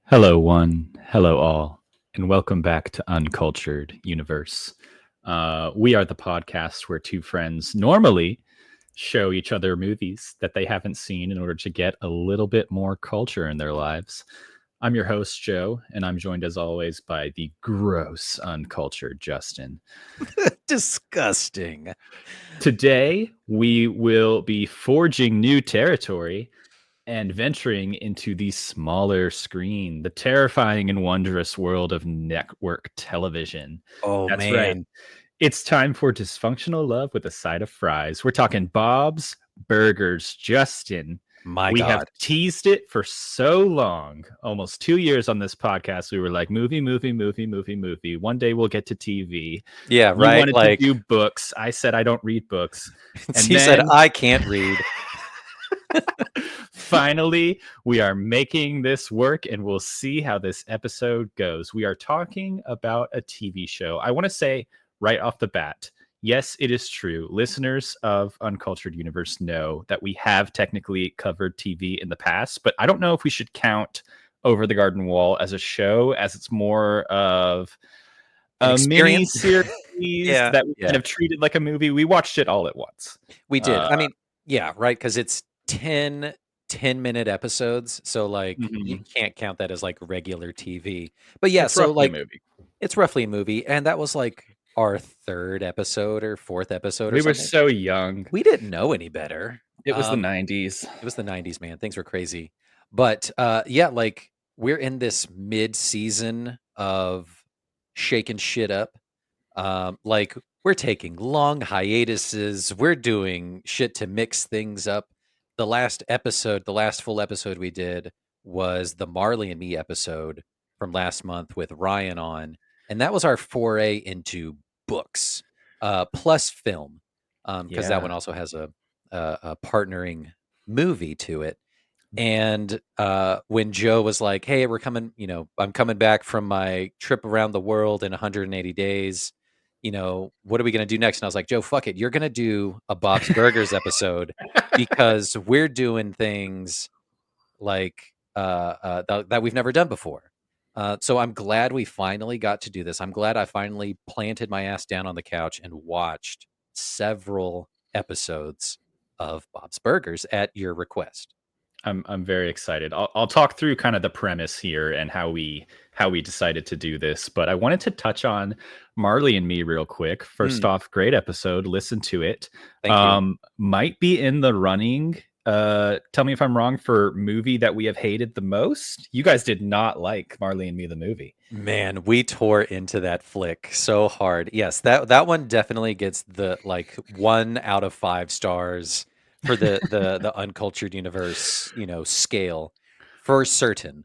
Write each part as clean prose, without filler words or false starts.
Hello, one. Hello, all. And welcome back to Uncultured Universe. We are the podcast where two friends normally show each other movies that they haven't seen in order to get a little bit more culture in their lives. I'm your host, Joe, and I'm joined as always by the gross, uncultured Justin. Disgusting. Today, we will be forging new territory and venturing into the smaller screen, the terrifying and wondrous world of network television. Oh, That's right. man. It's time for dysfunctional love with a side of fries. We're talking Bob's Burgers. Justin, My we have God. teased it for so long, almost 2 years on this podcast. We were like, movie. One day we'll get to TV. Yeah, You right. wanted to do books. I said I don't read books. And he said, then I can't read. finally, we are making this work, and we'll see how this episode goes. We are talking about a TV show. I want to say right off the bat, yes, it is true. Listeners of Uncultured Universe know that we have technically covered TV in the past, but I don't know if we should count Over the Garden Wall as a show, as it's more of a mini series that we kind of treated like a movie. We watched it all at once. We did. I mean, yeah, right. Because it's 10-minute episodes. So, you can't count that as like regular TV. But yeah, it's roughly a movie. It's roughly a movie. And that was like our third episode or fourth episode or we something. were so young. We didn't know any better. It was the 90s. It was the 90s, man. Things were crazy. But yeah, like we're in this mid-season of shaking shit up. Like we're taking long hiatuses. We're doing shit to mix things up. The last full episode we did was the Marley and Me episode from last month with Ryan on. And that was our foray into books, plus film. Because that one also has a partnering movie to it. And when Joe was like, hey, I'm coming back from my trip around the world in 180 days. What are we going to do next? And I was like, Joe, fuck it. You're going to do a Bob's Burgers episode because we're doing things like that we've never done before. So I'm glad we finally got to do this. I'm glad I finally planted my ass down on the couch and watched several episodes of Bob's Burgers at your request. I'm very excited. I'll talk through kind of the premise here and how we decided to do this, but I wanted to touch on Marley and Me real quick. First off, great episode. Listen to it. Thank you. Might be in the running. Tell me if I'm wrong, for movie that we have hated the most. You guys did not like Marley and Me the movie. Man, we tore into that flick so hard. Yes, that one definitely gets the 1 out of 5 stars for the Uncultured Universe, scale for certain.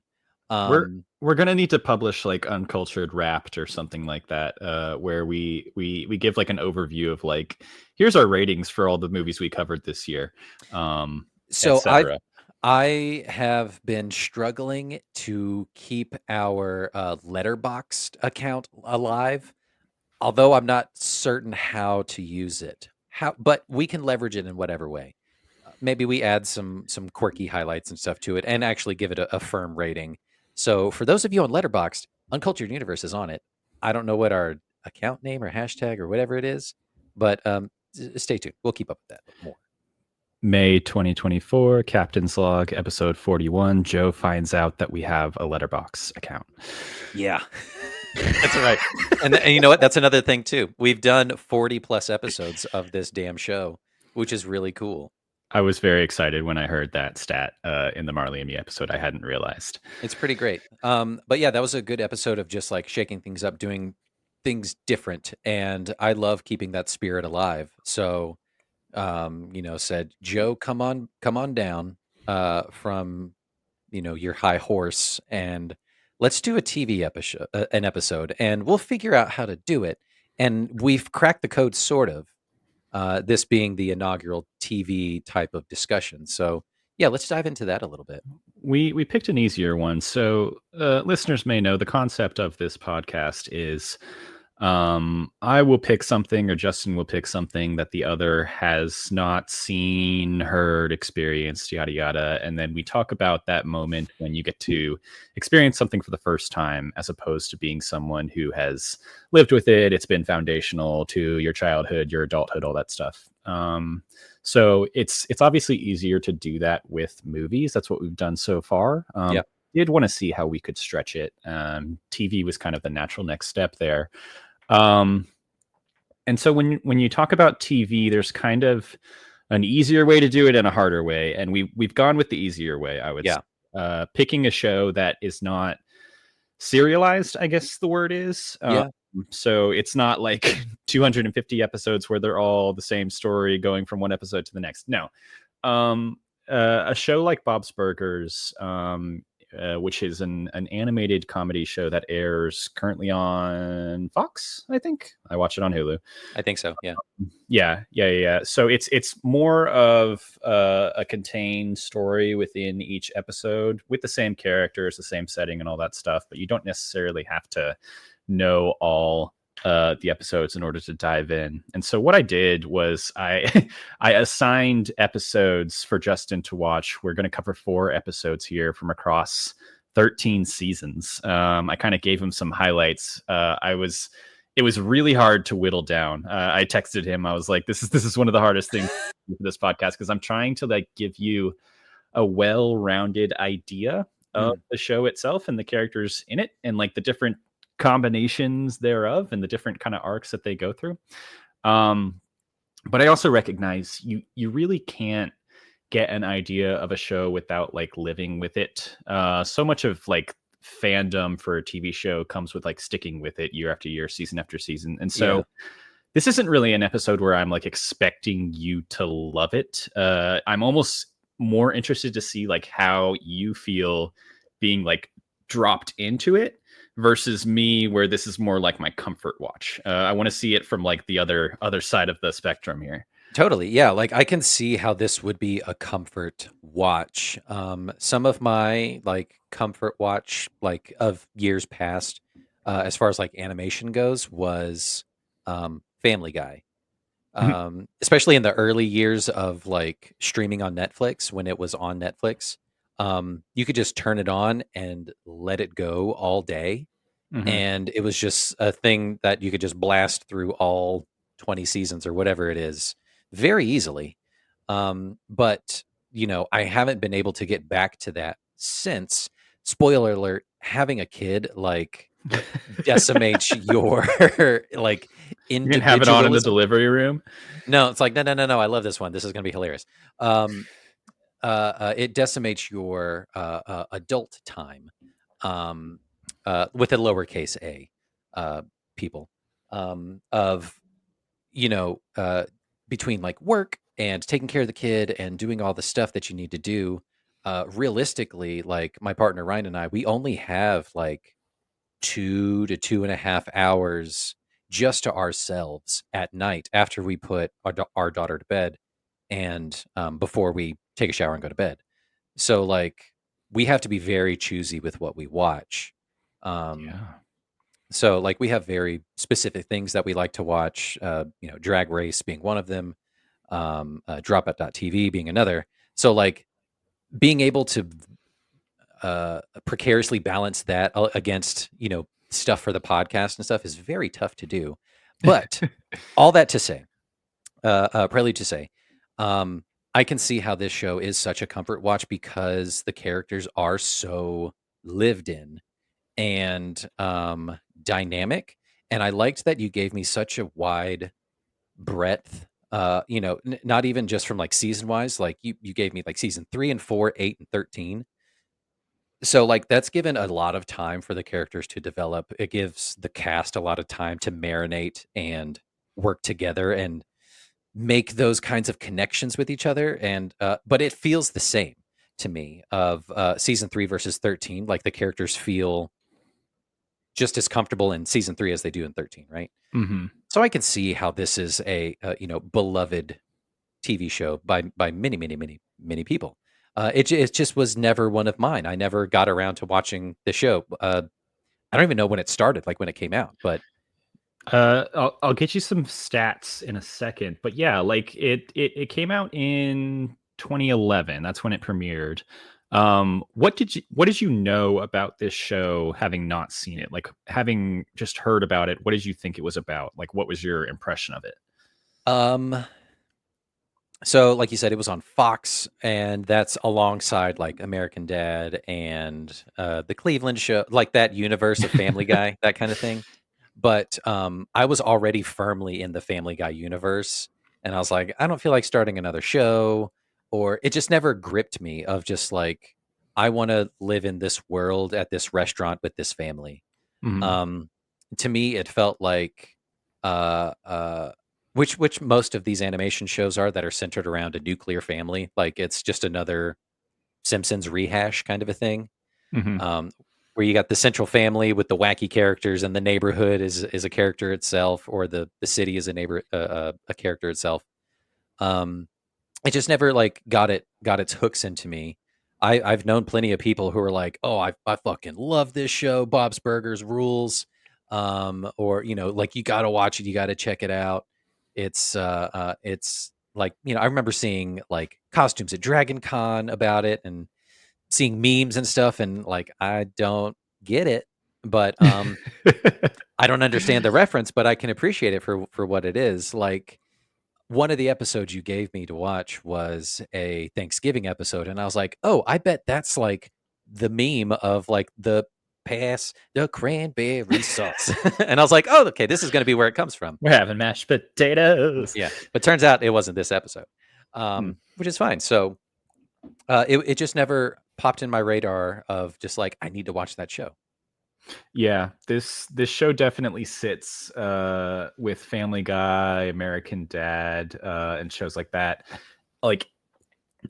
We're gonna need to publish like Uncultured Wrapped or something like that, where we give like an overview of like, here's our ratings for all the movies we covered this year. So I have been struggling to keep our Letterboxd account alive, although I'm not certain how to use it. But we can leverage it in whatever way. Maybe we add some quirky highlights and stuff to it, and actually give it a firm rating. So for those of you on Letterboxd, Uncultured Universe is on it. I don't know what our account name or hashtag or whatever it is, but stay tuned. We'll keep up with that more. May 2024, Captain's Log, episode 41. Joe finds out that we have a Letterboxd account. Yeah, that's right. And you know what? That's another thing too. We've done 40 plus episodes of this damn show, which is really cool. I was very excited when I heard that stat in the Marley and Me episode. I hadn't realized. It's pretty great. But yeah, that was a good episode of just like shaking things up, doing things different. And I love keeping that spirit alive. So, said, Joe, come on down from, your high horse, and let's do a TV episode, and we'll figure out how to do it. And we've cracked the code, sort of. This being the inaugural TV type of discussion. So yeah, let's dive into that a little bit. We picked an easier one. So listeners may know the concept of this podcast is I will pick something, or Justin will pick something that the other has not seen, heard, experienced, yada yada, and then we talk about that moment when you get to experience something for the first time, as opposed to being someone who has lived with it. It's been foundational to your childhood, your adulthood, all that stuff. So it's obviously easier to do that with movies. That's what we've done so far. Yeah. Did want to see how we could stretch it. TV was kind of the natural next step there. Um, and so when you talk about TV, there's kind of an easier way to do it and a harder way, and we've gone with the easier way. I would say. Yeah. Picking a show that is not serialized, I guess the word is. Yeah. So it's not like 250 episodes where they're all the same story going from one episode to the next. No, a show like Bob's Burgers, which is an animated comedy show that airs currently on Fox. I think I watch it on Hulu. I think so. Yeah. Yeah. So it's more of a contained story within each episode with the same characters, the same setting, and all that stuff. But you don't necessarily have to know all the episodes in order to dive in. And so what I did was I I assigned episodes for Justin to watch. We're going to cover 4 episodes here from across 13 seasons. I kind of gave him some highlights. It was really hard to whittle down. I texted him. I was like, this is one of the hardest things for this podcast, because I'm trying to like give you a well-rounded idea of the show itself and the characters in it, and like the different combinations thereof and the different kind of arcs that they go through. But I also recognize you really can't get an idea of a show without like living with it. So much of like fandom for a TV show comes with like sticking with it year after year, season after season. And so this isn't really an episode where I'm like expecting you to love it. I'm almost more interested to see like how you feel being like dropped into it versus me, where this is more like my comfort watch. I want to see it from like the other side of the spectrum here. Totally. Yeah. Like I can see how this would be a comfort watch. Some of my like comfort watch, like of years past, as far as like animation goes, was Family Guy. Especially in the early years of like streaming on Netflix, when it was on Netflix. You could just turn it on and let it go all day. And it was just a thing that you could just blast through all 20 seasons or whatever it is very easily. But, you know, I haven't been able to get back to that since. Spoiler alert, having a kid like decimates your like You can have it on in the individualism. delivery room. No, it's like, no. I love this one. This is going to be hilarious. It decimates your adult time, with a lowercase a, people, of, you know, between like work and taking care of the kid and doing all the stuff that you need to do. Realistically, like my partner Ryan and I, we only have like 2 to 2.5 hours just to ourselves at night after we put our daughter to bed, and before we take a shower and go to bed. So like we have to be very choosy with what we watch. Um, Yeah. so like we have very specific things that we like to watch. You know, Drag Race being one of them, Dropout.tv being another. So like being able to precariously balance that against, you know, stuff for the podcast and stuff is very tough to do. But all that to say, prelude to say, I can see how this show is such a comfort watch because the characters are so lived in and dynamic. And I liked that you gave me such a wide breadth. You know, not even just from like season wise, like you gave me like season 3 and 4, 8 and 13. So like that's given a lot of time for the characters to develop. It gives the cast a lot of time to marinate and work together and make those kinds of connections with each other. And but it feels the same to me of season 3 versus 13. Like the characters feel just as comfortable in season 3 as they do in 13, right? So I can see how this is a you know, beloved TV show by many people. It just was never one of mine. I never got around to watching the show. I don't even know when it started, like when it came out, but I'll get you some stats in a second, but yeah, like it came out in 2011. That's when it premiered. What did you know about this show having not seen it? Like having just heard about it, what did you think it was about? Like what was your impression of it? Um, so like you said, it was on Fox, and that's alongside like American Dad and the Cleveland Show, like that universe of Family Guy, that kind of thing. But I was already firmly in the Family Guy universe, and I was like, I don't feel like starting another show, or it just never gripped me of just like I want to live in this world at this restaurant with this family. Mhm. Um, to me, it felt like uh, uh, which most of these animation shows are that are centered around a nuclear family. Like it's just another Simpsons rehash kind of a thing. Mhm. Um, where you got the central family with the wacky characters, and the neighborhood is a character itself, or the city is a character itself. Um, it just never like got its hooks into me. I've known plenty of people who are like, "Oh, I fucking love this show. Bob's Burgers rules." Or like you got to watch it, you got to check it out. It's like I remember seeing like costumes at Dragon Con about it, and seeing memes and stuff, and like I don't get it, but I don't understand the reference, but I can appreciate it for what it is. Like one of the episodes you gave me to watch was a Thanksgiving episode, and I was like, "Oh, I bet that's like the meme of like the pass the cranberry sauce." And I was like, "Oh, okay, this is going to be where it comes from." We're having mashed potatoes. Yeah, but turns out it wasn't this episode, Hmm. which is fine. So it just never popped in my radar of just like I need to watch that show. Yeah, this show definitely sits with Family Guy, American Dad, and shows like that. Like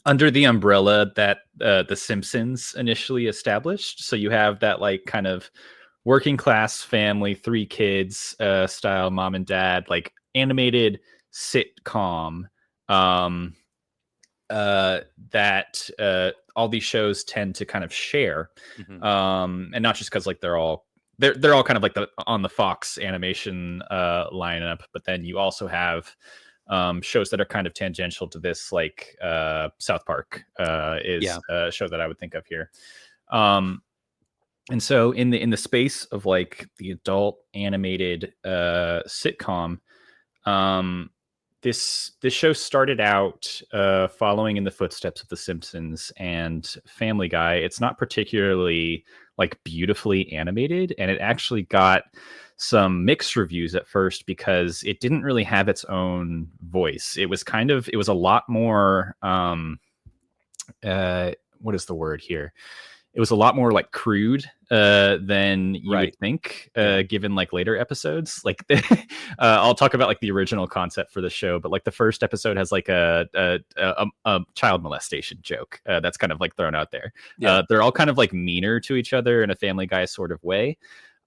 under the umbrella that the Simpsons initially established. So you have that like kind of working class family, three kids style mom and dad, like animated sitcom um, that all these shows tend to kind of share, Hmm. and not just because like they're all kind of like the on the Fox animation lineup, but then you also have shows that are kind of tangential to this, like South Park is Yeah. a show that I would think of here. Um, and so in the space of like the adult animated sitcom, um, this show started out following in the footsteps of The Simpsons and Family Guy. It's not particularly like beautifully animated, and it actually got some mixed reviews at first because it didn't really have its own voice. It was a lot more what is the word here? It was a lot more like crude than you would Right. think, Yeah. given like later episodes. Like, I'll talk about like the original concept for the show, but like the first episode has like a child molestation joke that's kind of like thrown out there. Yeah. They're all kind of like meaner to each other in a Family Guy sort of way.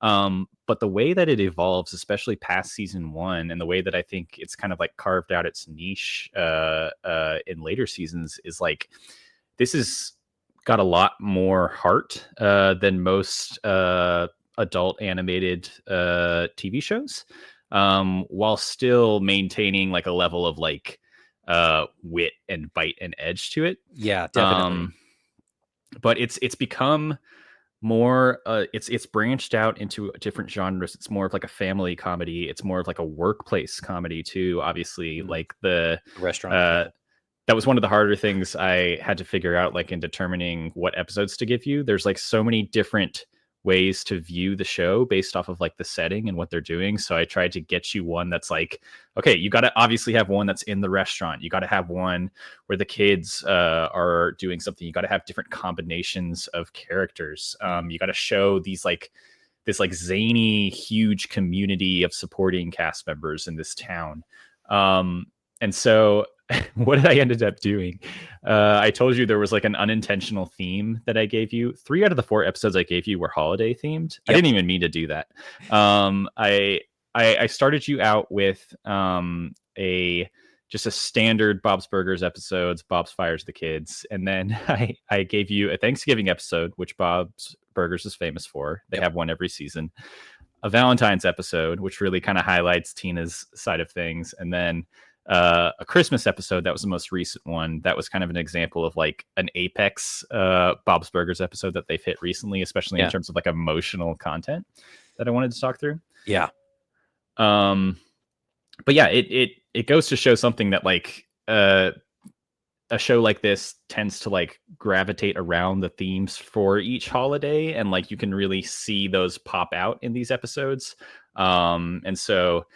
But the way that it evolves, especially past season one, and the way that I think it's kind of like carved out its niche in later seasons is like this is got a lot more heart than most adult animated TV shows, while still maintaining like a level of like wit and bite and edge to it. Yeah, definitely. Um, but it's become more it's branched out into different genres. It's more of like a family comedy. It's more of like a workplace comedy too. Obviously, Mhm. like the The restaurant, uh yeah. that was one of the harder things I had to figure out, like in determining what episodes to give you. There's like so many different ways to view the show based off of like the setting and what they're doing. So I tried to get you one that's like, okay, you got to obviously have one that's in the restaurant. You got to have one where the kids are doing something. You got to have different combinations of characters. Mhm. You got to show these like this like zany, huge community of supporting cast members in this town. And so what did I ended up doing? I told you there was like an unintentional theme that I gave you. 3 out of the 4 episodes I gave you were holiday themed. I Yep. didn't even mean to do that. Um, I, I started you out with a just a standard Bob's Burgers episodes. Bob's fires the kids, and then I gave you a Thanksgiving episode, which Bob's Burgers is famous for. They Yep. have one every season. a Valentine's episode, which really kind of highlights Tina's side of things, and then a Christmas episode that was the most recent one. That was kind of an example of like an apex Bob's Burgers episode that they've hit recently, especially in terms of like emotional content that I wanted to talk through. Yeah. But yeah, it goes to show something that like a show like this tends to like gravitate around the themes for each holiday, and like you can really see those pop out in these episodes. And so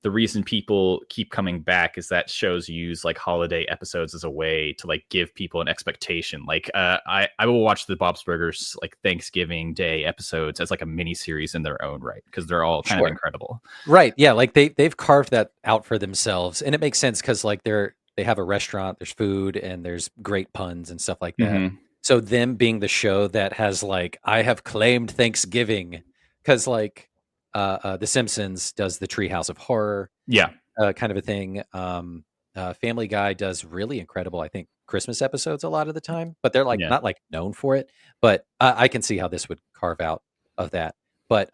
the reason people keep coming back is that shows use like holiday episodes as a way to like give people an expectation. Like I will watch the Bob's Burgers like Thanksgiving Day episodes as like a mini series in their own right, because they're all kind of incredible. Right. Yeah. Like they've carved that out for themselves, and it makes sense because like they have a restaurant, there's food, and there's great puns and stuff like that. Mm-hmm. So them being the show that has like, I have claimed Thanksgiving, because like The Simpsons does the Treehouse of Horror, kind of a thing. Family Guy does really incredible, I think, Christmas episodes a lot of the time, but they're like not like known for it. But I can see how this would carve out of that. But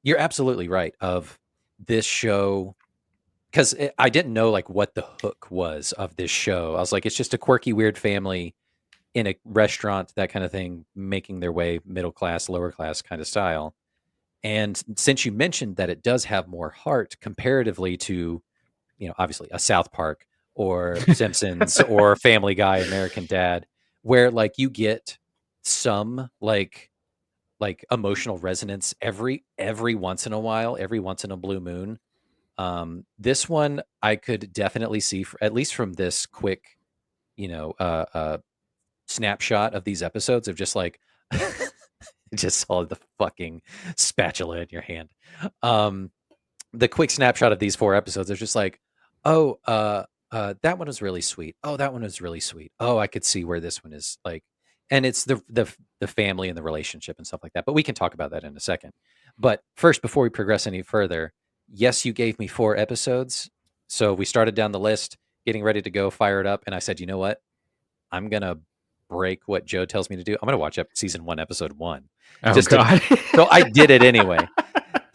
you're absolutely right of this show, because I didn't know like what the hook was of this show. I was like, it's just a quirky, weird family in a restaurant, that kind of thing, making their way middle class, lower class kind of style. And since you mentioned that it does have more heart comparatively to, obviously a South Park or Simpsons or Family Guy, American Dad, where like you get some like emotional resonance every once in a while, every once in a blue moon. This one I could definitely see, at least from this quick, snapshot of these episodes of just like, just saw the fucking spatula in your hand. The quick snapshot of these 4 episodes is just like, oh, that one was really sweet. Oh, that one was really sweet. Oh, I could see where this one is like, and it's the family and the relationship and stuff like that. But we can talk about that in a second. But first, before we progress any further, yes, you gave me 4 episodes. So we started down the list, getting ready to go, fire it up. And I said, you know what? I'm going to break what Joe tells me to do. I'm going to watch up season 1, episode 1. Oh, God. So I did it anyway.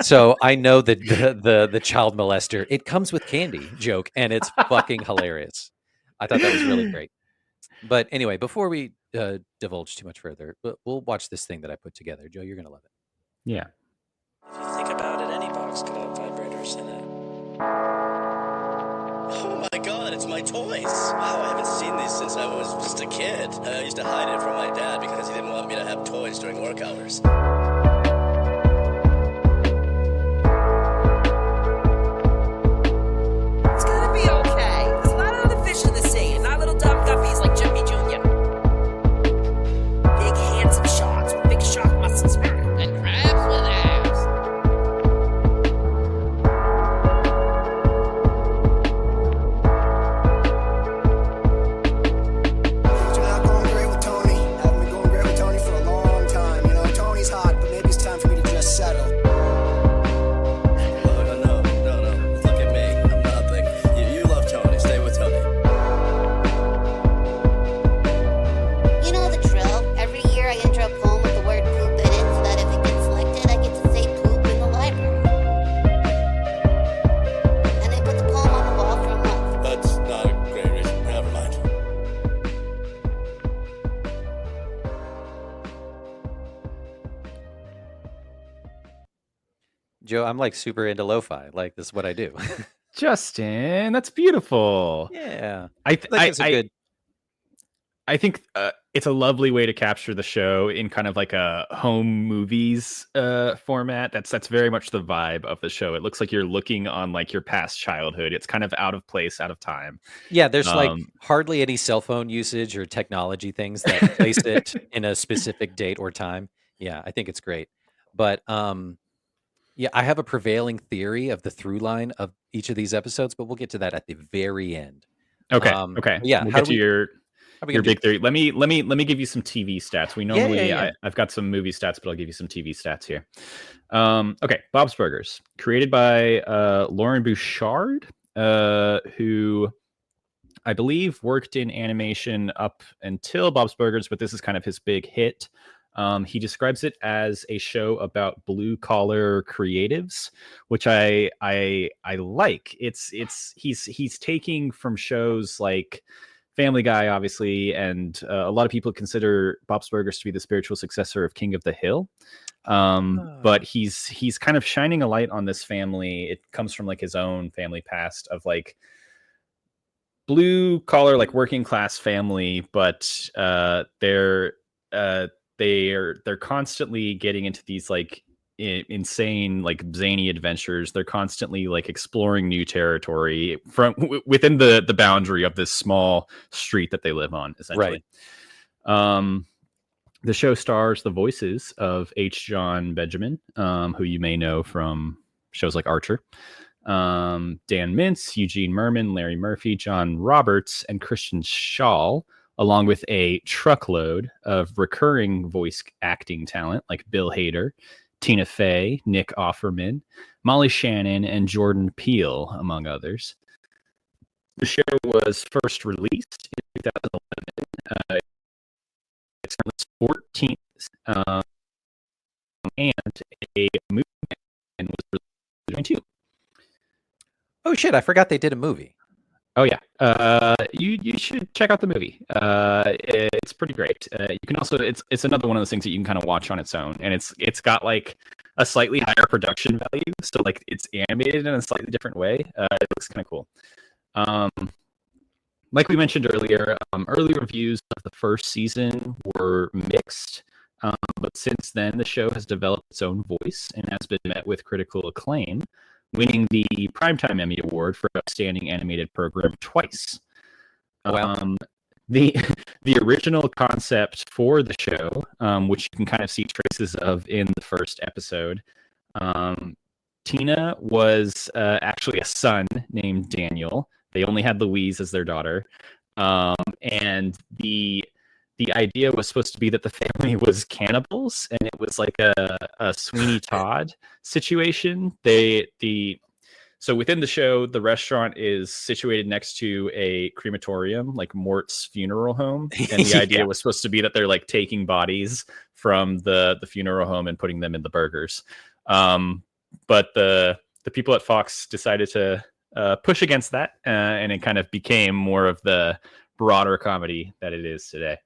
So I know that the child molester, it comes with candy joke, and it's fucking hilarious. I thought that was really great. But anyway, before we divulge too much further, we'll watch this thing that I put together. Joe, you're going to love it. Yeah. If you think about it, any box could have vibrators in it. Oh my God, it's my toys! Wow, I haven't seen these since I was just a kid. I used to hide it from my dad because he didn't want me to have toys during work hours. It's gonna be okay. There's not another fish in the sea, not little dumb guppies like Jimmy Jr. Big handsome sharks with big shark muscles. And crabs with abs. Things are not going great with Tony. Haven't been going great with Tony for a long time. You know, Tony's hot, but maybe it's time for me to just settle. No. Look at me. I'm nothing. You love Tony. Stay with Tony. You know the drill. Every year I enter a poem with the word poop in it so that if it gets selected, I get to say poop in the library. And they put the poem on the wall for a month. That's not a great reason. Never mind. Joe, I'm like super into lo-fi. Like, this is what I do. Justin, that's beautiful. Yeah. I Think it's a good. think it's a lovely way to capture the show in kind of like a home movies format. That's very much the vibe of the show. It looks like you're looking on like your past childhood. It's kind of out of place, out of time. Yeah, there's like hardly any cell phone usage or technology things that place it in a specific date or time. Yeah, I think it's great. But yeah, I have a prevailing theory of the through line of each of these episodes, but we'll get to that at the very end. Okay. Yeah, We'll how get do to we- your How are we your gonna do big theory. Let me give you some TV stats. We normally yeah. I've got some movie stats, but I'll give you some TV stats here. Okay, Bob's Burgers, created by Lauren Bouchard, who I believe worked in animation up until Bob's Burgers, but this is kind of his big hit. He describes it as a show about blue collar creatives, which I like. He's taking from shows like Family Guy, obviously, and a lot of people consider Bob's Burgers to be the spiritual successor of King of the Hill. But he's kind of shining a light on this family. It comes from like his own family past of like blue collar, like working class family, but they're constantly getting into these like insane, like zany adventures. They're constantly like exploring new territory from within the boundary of this small street that they live on, essentially. The show stars the voices of H. John Benjamin, who you may know from shows like Archer, Dan Mintz, Eugene Merman, Larry Murphy, John Roberts, and Christian Schall, along with a truckload of recurring voice acting talent like Bill Hader, Tina Fey, Nick Offerman, Molly Shannon, and Jordan Peele, among others. The show was first released in 2011. It's on its 14th, and a movie and was released in 2022. Oh shit! I forgot they did a movie. Oh yeah, you should check out the movie. It's pretty great. You can also it's another one of those things that you can kind of watch on its own, and it's got like a slightly higher production value, so like it's animated in a slightly different way. It looks kind of cool. Like we mentioned earlier, early reviews of the first season were mixed, but since then the show has developed its own voice and has been met with critical acclaim, winning the Primetime Emmy Award for Outstanding Animated Program twice. Wow. The original concept for the show, which you can kind of see traces of in the first episode, Tina was actually a son named Daniel. They only had Louise as their daughter, and the idea was supposed to be that the family was cannibals, and it was like a Sweeney Todd situation. So within the show, the restaurant is situated next to a crematorium, like Mort's funeral home, and the idea was supposed to be that they're like taking bodies from the funeral home and putting them in the burgers. But the people at Fox decided to push against that, and it kind of became more of the broader comedy that it is today.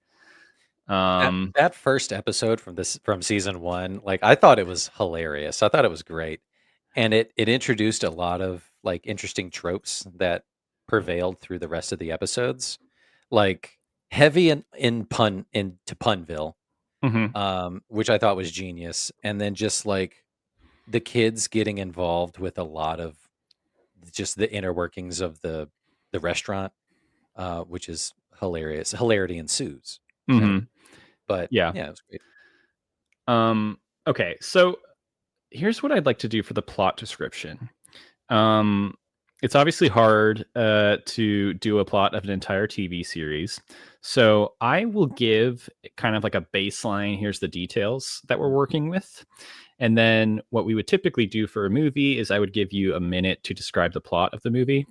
That first episode from season 1, like I thought it was hilarious. I thought it was great, and it introduced a lot of like interesting tropes that prevailed through the rest of the episodes, like heavy into Punville, which I thought was genius, and then just like the kids getting involved with a lot of just the inner workings of the restaurant, which is hilarious. Hilarity ensues. Right? But yeah, it was great. Okay, so here's what I'd like to do for the plot description. It's obviously hard to do a plot of an entire TV series, so I will give kind of like a baseline. Here's the details that we're working with. And then what we would typically do for a movie is I would give you a minute to describe the plot of the movie.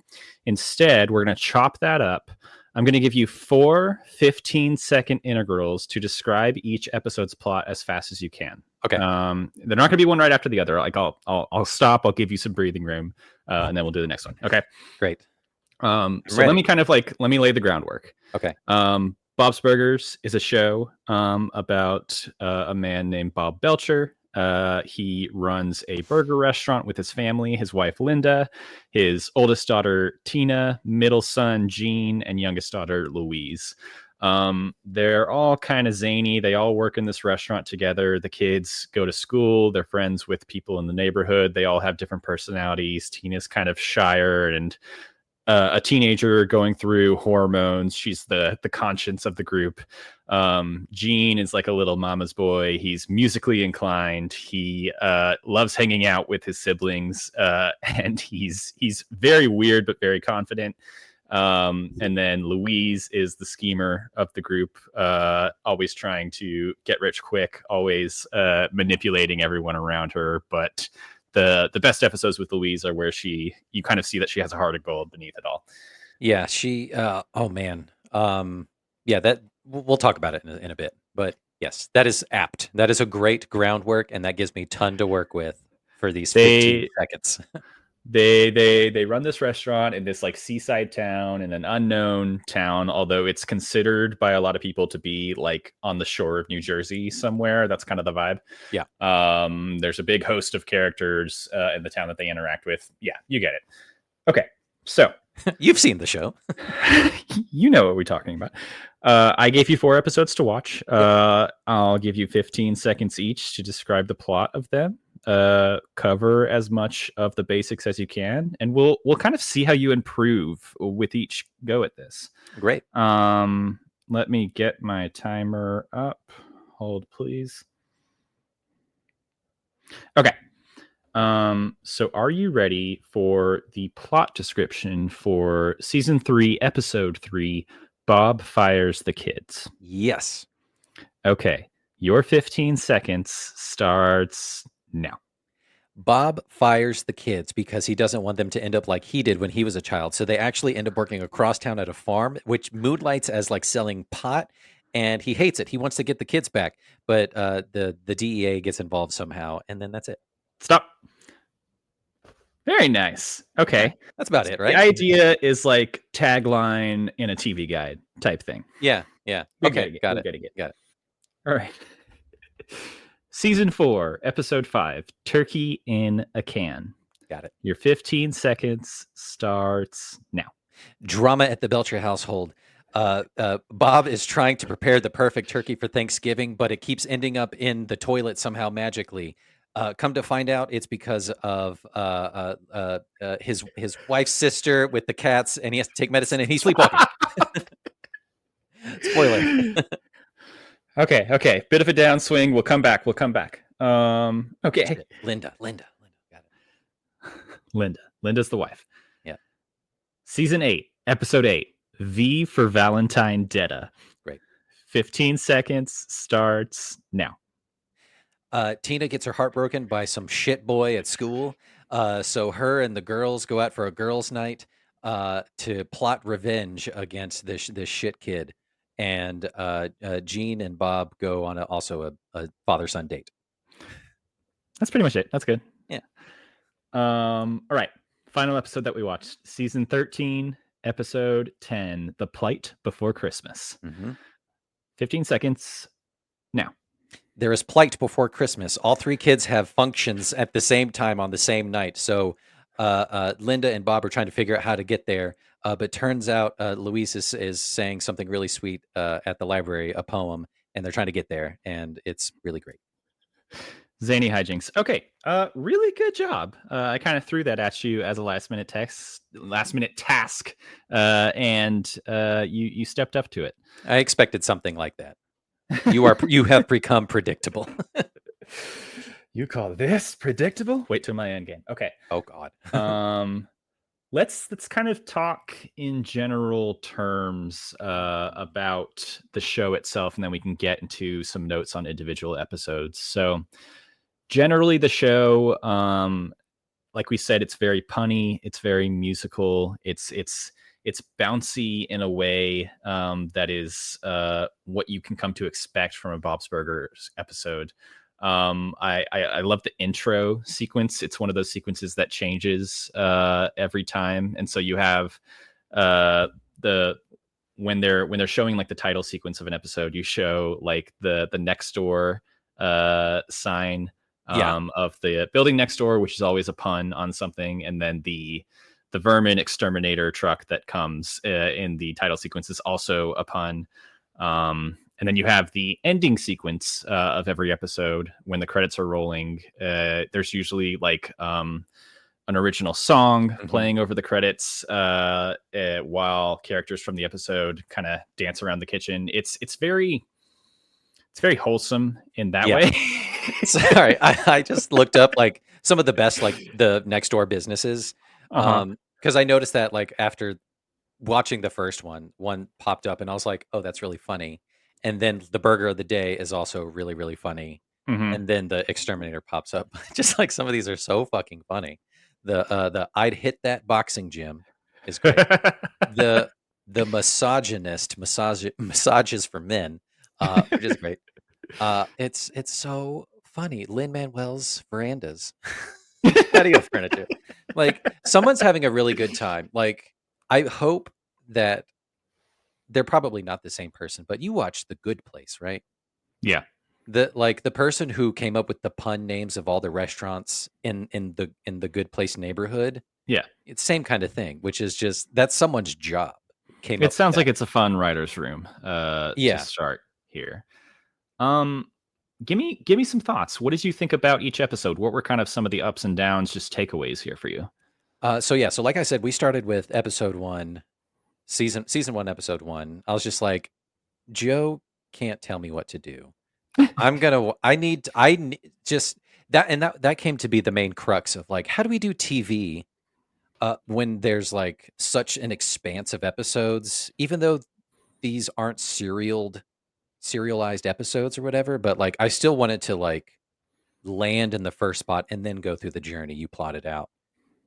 Instead, we're going to chop that up. I'm going to give you 4 15-second integrals to describe each episode's plot as fast as you can. Okay. They're not going to be one right after the other. Like I'll stop. I'll give you some breathing room, and then we'll do the next one. Okay. Great. So let me lay the groundwork. Okay. Bob's Burgers is a show about a man named Bob Belcher. He runs a burger restaurant with his family, his wife Linda, his oldest daughter Tina, middle son Gene, and youngest daughter Louise. They're all kind of zany. They all work in this restaurant together. The kids go to school. They're friends with people in the neighborhood. They all have different personalities. Tina's kind of shyer and a teenager going through hormones. She's the conscience of the group. Gene is like a little mama's boy. He's musically inclined. He loves hanging out with his siblings, and he's very weird but very confident. And then Louise is the schemer of the group, always trying to get rich quick, always manipulating everyone around her. But the best episodes with Louise are where you kind of see that she has a heart of gold beneath it all. Yeah, she. Oh man. Yeah, that we'll talk about it in a bit. But Yes, that is apt. That is a great groundwork, and that gives me ton to work with for these 15 seconds. They run this restaurant in this like seaside town in an unknown town, although it's considered by a lot of people to be like on the shore of New Jersey somewhere. That's kind of the vibe. Yeah. There's a big host of characters in the town that they interact with. Yeah, you get it. Okay, so You've seen the show. you know what we're talking about. I gave you 4 episodes to watch. I'll give you 15 seconds each to describe the plot of them. Cover as much of the basics as you can, and we'll kind of see how you improve with each go at this. Great. Let me get my timer up. Hold, please. Okay. So are you ready for the plot description for season 3, episode 3, Bob Fires the Kids? Yes. Okay. Your 15 seconds starts now. Bob fires the kids because he doesn't want them to end up like he did when he was a child. So they actually end up working across town at a farm, which moonlights as like selling pot, and he hates it. He wants to get the kids back, but the DEA gets involved somehow, and then that's it. Stop. Very nice. Okay. That's about it, right? The idea is like tagline in a TV guide type thing. Yeah. Okay, got it. All right. Season 4, episode 5, Turkey in a Can. Got it. Your 15 seconds starts now. Drama at the Belcher household. Bob is trying to prepare the perfect turkey for Thanksgiving, but it keeps ending up in the toilet somehow magically. Come to find out, it's because of his wife's sister with the cats, and he has to take medicine, and he's sleepwalking. Spoiler. Okay. Bit of a downswing. We'll come back. Okay. Linda. Got it. Linda's the wife. Yeah. Season 8, episode 8, V for Valentine-detta. Great. 15 seconds starts now. Tina gets her heart broken by some shit boy at school. So her and the girls go out for a girls' night to plot revenge against this shit kid. And Gene and Bob go on also a father-son date. That's pretty much it. That's good. Yeah. All right. Final episode that we watched. Season 13, episode 10, The Plight Before Christmas. 15 seconds now. There is Plight Before Christmas. All 3 kids have functions at the same time on the same night. So Linda and Bob are trying to figure out how to get there. But turns out Louise is saying something really sweet at the library, a poem, and they're trying to get there, and it's really great. Zany hijinks. Okay, really good job. I kind of threw that at you as a last minute task, and you stepped up to it. I expected something like that. You have become predictable. You call this predictable? Wait till my end game. Okay. Oh God. Let's kind of talk in general terms about the show itself, and then we can get into some notes on individual episodes. So generally the show, like we said, it's very punny, it's very musical, it's bouncy in a way that is what you can come to expect from a Bob's Burgers episode. I love the intro sequence. It's one of those sequences that changes every time, and so you have when they're showing like the title sequence of an episode, you show like the next door sign of the building next door, which is always a pun on something, and then the vermin exterminator truck that comes in the title sequence is also a pun. And then you have the ending sequence of every episode when the credits are rolling. There's usually like an original song playing over the credits while characters from the episode kind of dance around the kitchen. It's very wholesome in that way. Sorry, I just looked up like some of the best like the next door businesses because I noticed that like after watching the first one popped up and I was like, oh, that's really funny. And then the burger of the day is also really, really funny. And then the exterminator pops up. Just like some of these are so fucking funny. The I'd hit that boxing gym is great. the misogynist massages for men, which is great. It's so funny. Lin-Manuel's verandas, patio furniture. Like someone's having a really good time. Like I hope that they're probably not the same person, but you watched The Good Place, right? Yeah. The person who came up with the pun names of all the restaurants in the Good Place neighborhood. Yeah. It's same kind of thing, which is just that's someone's job. Came It up with sounds like that. it's a fun writer's room to Yeah. start here. Give me some thoughts. What did you think about each episode? What were kind of some of the ups and downs, just takeaways here for you? So like I said, we started with episode 1, season 1, episode 1. I was just like, Joe can't tell me what to do. I need just that, and that came to be the main crux of like, how do we do TV when there's like such an expanse of episodes, even though these aren't serialized episodes or whatever, but like I still wanted to like land in the first spot and then go through the journey you plotted out.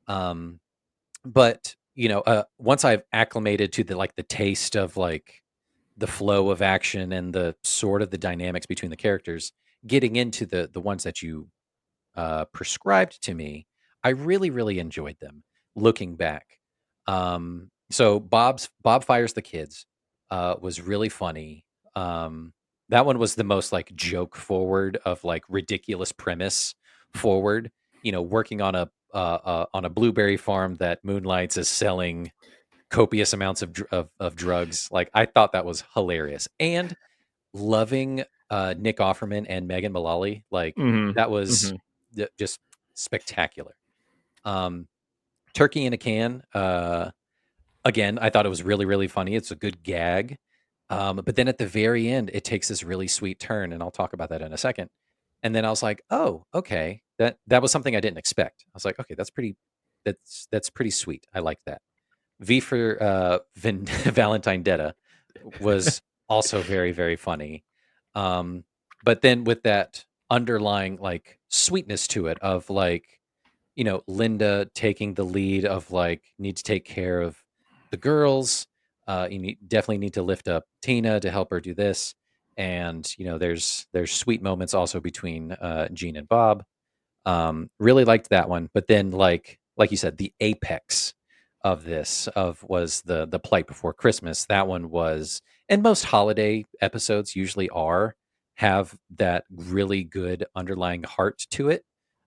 But once I've acclimated to the taste of like the flow of action and the sort of the dynamics between the characters, getting into the ones that you prescribed to me, I really, really enjoyed them looking back. So Bob Fires the Kids was really funny. That one was the most like joke forward of like ridiculous premise forward, working on a blueberry farm that moonlights as selling copious amounts of drugs. Like I thought that was hilarious, and loving Nick Offerman and Megan Mullally. Like that was just spectacular. Turkey in a Can. Again, I thought it was really, really funny. It's a good gag. But then at the very end, it takes this really sweet turn, and I'll talk about that in a second. And then I was like, oh, okay. That was something I didn't expect. I was like, okay, that's pretty sweet. I like that. V for Valentine-detta was also very, very funny. But then with that underlying like sweetness to it of like, Linda taking the lead of like need to take care of the girls. Definitely need to lift up Tina to help her do this. And, there's sweet moments also between Gene and Bob. Really liked that one. But then like you said, the apex of this was the Plight Before Christmas. That one was, and most holiday episodes usually have that really good underlying heart to it.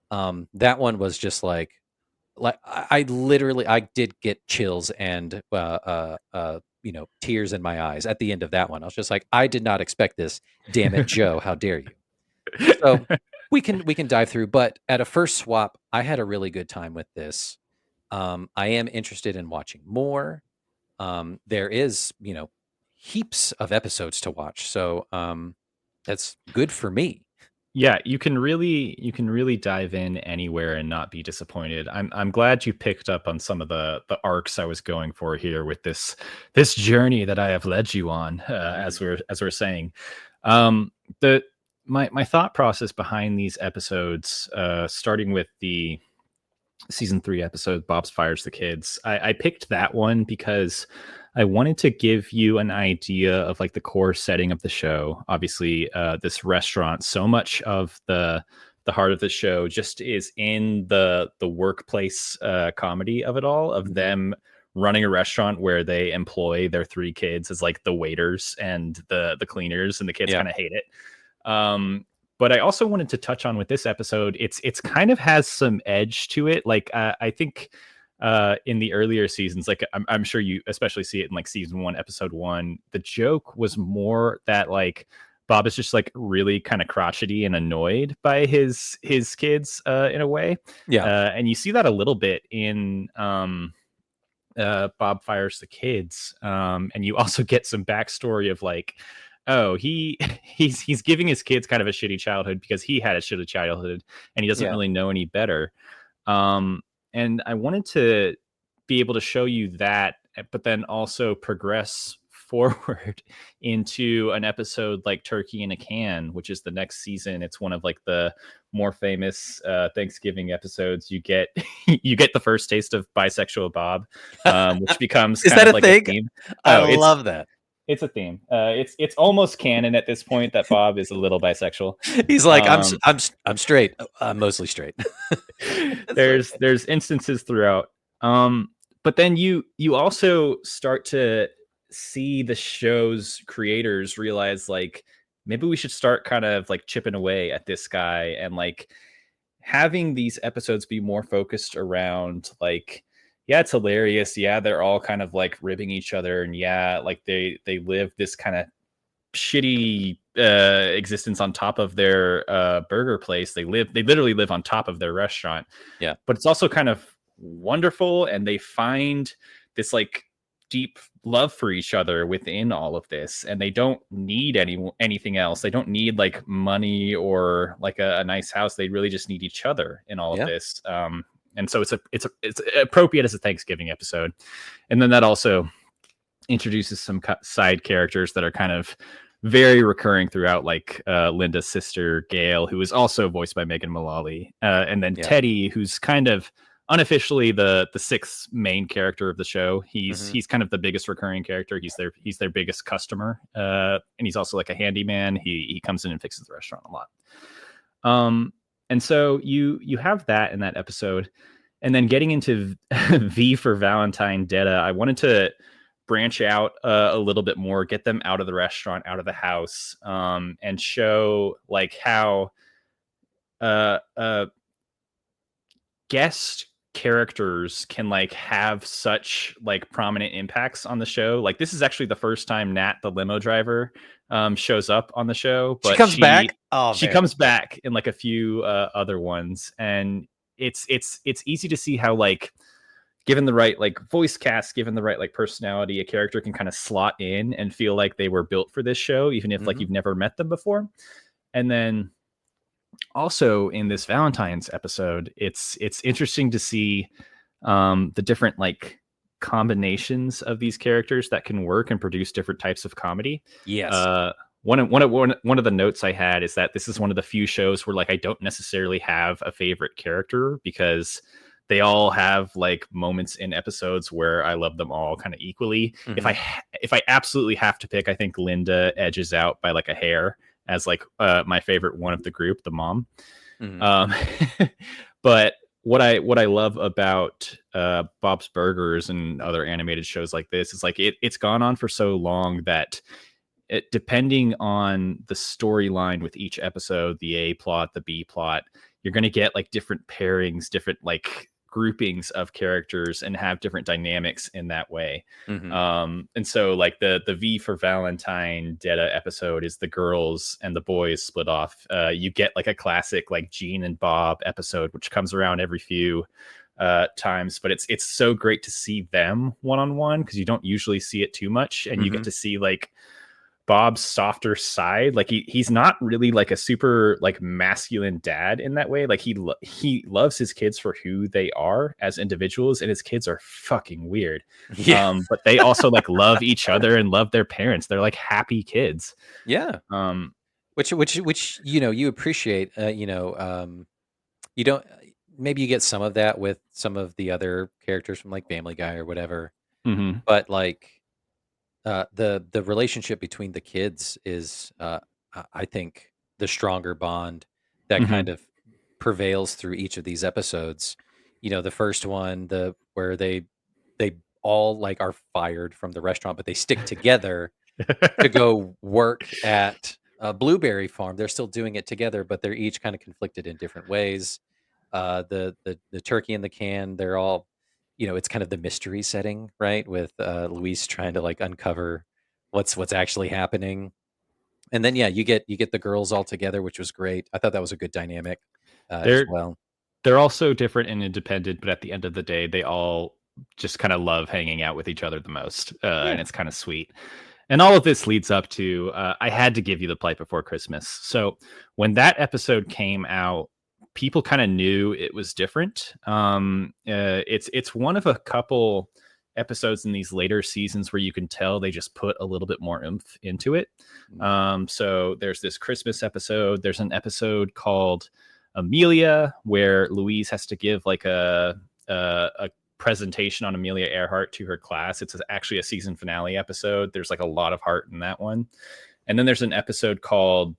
That one was just like I literally I did get chills and tears in my eyes at the end of that one. I was just like, I did not expect this. Damn it, Joe, how dare you? So we can dive through, but at a first swap, I had a really good time with this. I am interested in watching more. There is, heaps of episodes to watch, so that's good for me. Yeah, you can really dive in anywhere and not be disappointed. I'm glad you picked up on some of the arcs I was going for here with this journey that I have led you on, as we're saying. My thought process behind these episodes, starting with the season 3 episode, Bob's Fires the Kids. I picked that one because I wanted to give you an idea of like the core setting of the show. Obviously, this restaurant, so much of the heart of the show just is in the workplace comedy of it all, of them running a restaurant where they employ their 3 kids as like the waiters and the cleaners, and the kids kind of hate it. But I also wanted to touch on with this episode, it's kind of has some edge to it. Like I think in the earlier seasons, like I'm sure you especially see it in like season 1, episode 1, the joke was more that like Bob is just like really kind of crotchety and annoyed by his kids in a way. Yeah. And you see that a little bit in Bob Fires the Kids. And you also get some backstory of like, oh, he's giving his kids kind of a shitty childhood because he had a shitty childhood and he doesn't really know any better. And I wanted to be able to show you that, but then also progress forward into an episode like Turkey in a Can, which is the next season. It's one of like the more famous Thanksgiving episodes. You get the first taste of bisexual Bob, which becomes is kind that of a like thing? a theme. I love that. It's a theme. It's almost canon at this point that Bob is a little bisexual. He's like, Um, I'm straight. I'm mostly straight. there's instances throughout. But then you also start to see the show's creators realize like maybe we should start kind of like chipping away at this guy and like having these episodes be more focused around like, yeah, it's hilarious. Yeah, they're all kind of like ribbing each other, and yeah, like they live this kind of shitty existence on top of their burger place. They literally live on top of their restaurant. Yeah. But it's also kind of wonderful, and they find this like deep love for each other within all of this, and they don't need anything else. They don't need like money or like a nice house. They really just need each other in all of this. And so it's appropriate as a Thanksgiving episode. And then that also introduces some side characters that are kind of very recurring throughout, like Linda's sister Gail, who is also voiced by Megan Mullally, and then Teddy, who's kind of unofficially the sixth main character of the show. He's kind of the biggest recurring character. He's their biggest customer, and he's also like a handyman. He comes in and fixes the restaurant a lot. And so you have that in that episode, and then getting into V for Valentine-detta, I wanted to branch out a little bit more, get them out of the restaurant, out of the house, and show like how guest characters can like have such like prominent impacts on the show. Like this is actually the first time Nat the limo driver shows up on the show, but she comes back. She comes back in like a few other ones, and it's easy to see how like given the right like voice cast, given the right like personality, a character can kind of slot in and feel like they were built for this show, even if like you've never met them before. And then also in this Valentine's episode, it's interesting to see the different like combinations of these characters that can work and produce different types of comedy. Yes. One of the notes I had is that this is one of the few shows where like I don't necessarily have a favorite character, because they all have like moments in episodes where I love them all kind of equally. If I absolutely have to pick, I think Linda edges out by like a hair as like my favorite one of the group, the mom. But what I love about Bob's Burgers and other animated shows like this is like it's gone on for so long that depending on the storyline with each episode, the A plot, the B plot, you're going to get like different pairings, different like groupings of characters, and have different dynamics in that way. And so like the V for Valentine-detta episode is the girls and the boys split off. You get like a classic like Gene and Bob episode, which comes around every few times, but it's so great to see them one-on-one, because you don't usually see it too much, and you get to see like Bob's softer side. Like he's not really like a super like masculine dad in that way. Like he loves his kids for who they are as individuals, and his kids are fucking weird. But they also like love each other and love their parents. They're like happy kids. Which you know, you appreciate. You don't, maybe you get some of that with some of the other characters from like Family Guy or whatever, but like the relationship between the kids is I think the stronger bond that kind of prevails through each of these episodes. You know, the first one, where they all like are fired from the restaurant, but they stick together to go work at a blueberry farm. They're still doing it together, but they're each kind of conflicted in different ways. The turkey in the can, they're all, you know, it's kind of the mystery setting, right? With Luis trying to like uncover what's actually happening. And then you get the girls all together, which was great. I thought that was a good dynamic as well. They're all so different and independent, but at the end of the day, they all just kind of love hanging out with each other the most. And it's kind of sweet. And all of this leads up to, I had to give you the Plight Before Christmas. So when that episode came out, people kind of knew it was different. It's one of a couple episodes in these later seasons where you can tell they just put a little bit more oomph into it. So there's this Christmas episode. There's an episode called Amelia where Louise has to give like a presentation on Amelia Earhart to her class. It's actually a season finale episode. There's like a lot of heart in that one. And then there's an episode called,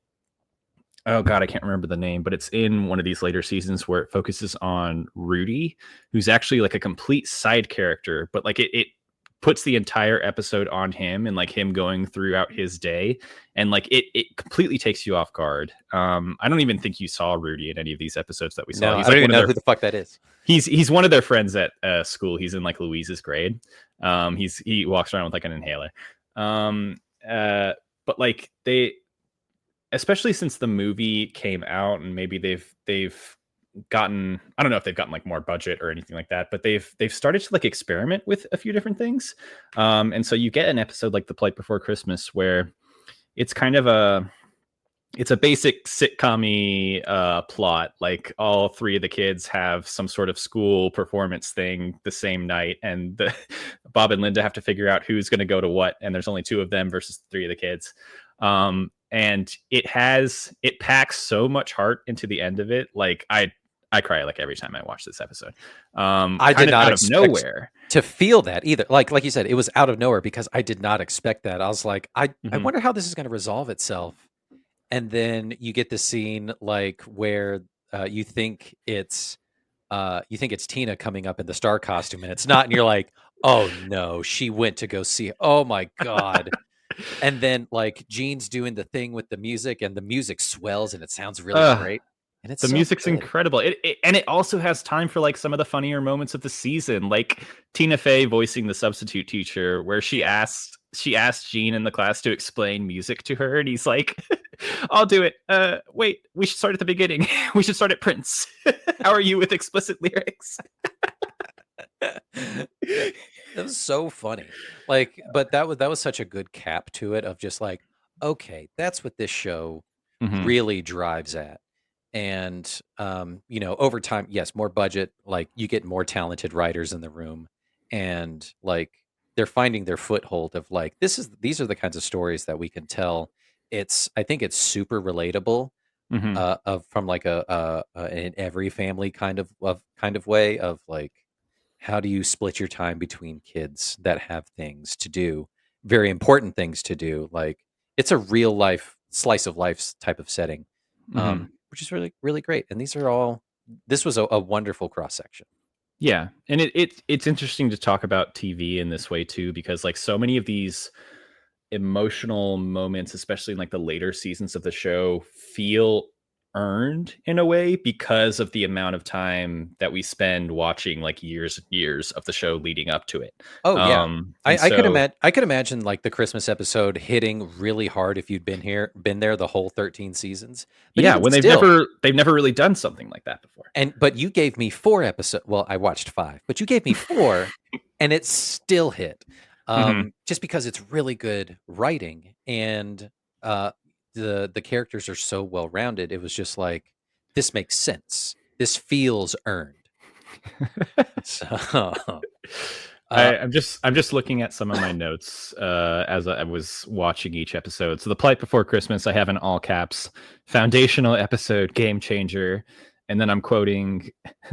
oh God, I can't remember the name, but it's in one of these later seasons where it focuses on Rudy, who's actually like a complete side character, but like it puts the entire episode on him and like him going throughout his day. And like it completely takes you off guard. I don't even think you saw Rudy in any of these episodes that we saw. No, He's I don't like even know who the fuck that is. He's one of their friends at school. He's in like Louise's grade. He walks around with like an inhaler. But like especially since the movie came out, and maybe they've gotten, I don't know if they've gotten like more budget or anything like that, but they've started to like experiment with a few different things. And so you get an episode like The Plight Before Christmas where it's kind of it's a basic sitcom-y plot. Like all three of the kids have some sort of school performance thing the same night, and Bob and Linda have to figure out who's going to go to what. And there's only two of them versus three of the kids. And it packs so much heart into the end of it. Like I cry like every time I watch this episode. I did not out of expect nowhere to feel that either. Like you said, it was out of nowhere because I did not expect that. I was like, I wonder how this is going to resolve itself. And then you get the scene like where you think it's Tina coming up in the star costume, and it's not, and you're like, oh no, she went to go see. Oh my God. And then like Gene's doing the thing with the music, and the music swells and it sounds really great. And it's the so music's good. incredible. And it also has time for like some of the funnier moments of the season, like Tina Fey voicing the substitute teacher, where she asked Gene in the class to explain music to her, and he's like, I'll do it. Wait, we should start at the beginning. We should start at Prince. How are you with explicit lyrics? That was so funny. Like, but that was such a good cap to it, of just like, okay, that's what this show really drives at. And over time, yes, more budget, like you get more talented writers in the room, and like they're finding their foothold of like, these are the kinds of stories that we can tell. I think it's super relatable, from like an every family kind of way of like, how do you split your time between kids that have things to do, very important things to do? Like, it's a real life slice of life type of setting, which is really, really great. And this was a wonderful cross section. Yeah. And it's interesting to talk about TV in this way too, because like so many of these emotional moments, especially in like the later seasons of the show, feel earned in a way because of the amount of time that we spend watching like years and years of the show leading up to it. Oh yeah. I could imagine like the Christmas episode hitting really hard if you'd been there the whole 13 seasons. But yeah, when they've never really done something like that before. But you gave me 4 episodes. Well, I watched 5, but you gave me 4 and it still hit. Just because it's really good writing, and the characters are so well rounded. It was just like, this makes sense. This feels earned. So I'm just looking at some of my notes as I was watching each episode. So The Plight Before Christmas, I have in all caps, foundational episode, game changer. And then I'm quoting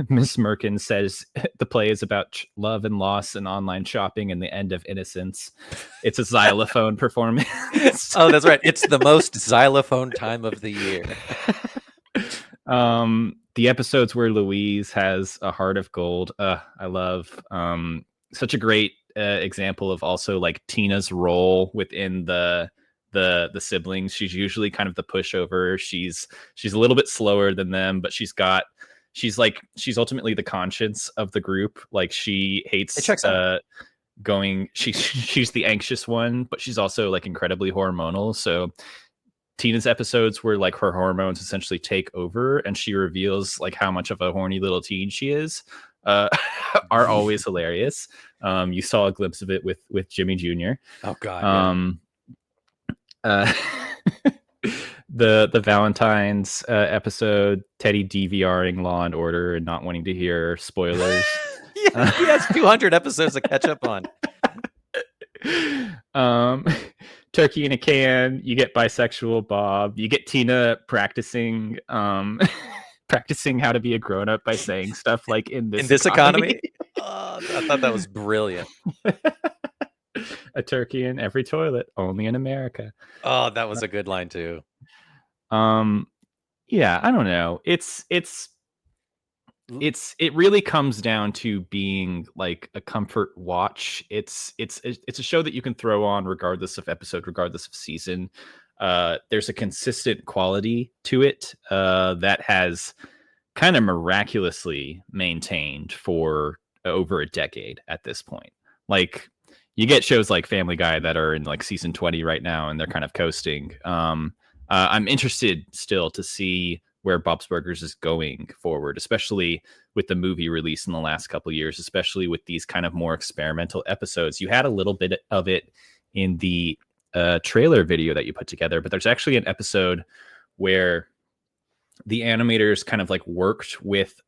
Miss Merkin says the play is about love and loss and online shopping and the end of innocence. It's a xylophone performance. Oh, that's right. It's the most xylophone time of the year. The episodes where Louise has a heart of gold. I love such a great example of also like Tina's role within the siblings. She's usually kind of the pushover. She's a little bit slower than them, but she's ultimately the conscience of the group. Like she hates going. She's the anxious one, but she's also like incredibly hormonal. So Tina's episodes where like her hormones essentially take over and she reveals like how much of a horny little teen she is, are always hilarious. You saw a glimpse of it with Jimmy Jr. Oh God. The Valentine's episode, Teddy DVRing Law and Order and not wanting to hear spoilers. Yeah, he has 200 episodes to catch up on. Turkey in a can. You get bisexual Bob. You get Tina practicing how to be a grown up by saying stuff like in this economy. I thought that was brilliant. A turkey in every toilet, only in America. Oh, that was a good line too. Yeah, I don't know. It really comes down to being like a comfort watch. It's a show that you can throw on regardless of episode, regardless of season. There's a consistent quality to it that has kind of miraculously maintained for over a decade at this point. Like, you get shows like Family Guy that are in like season 20 right now, and they're kind of coasting. I'm interested still to see where Bob's Burgers is going forward, especially with the movie release in the last couple of years, especially with these kind of more experimental episodes. You had a little bit of it in the trailer video that you put together, but there's actually an episode where the animators kind of like worked with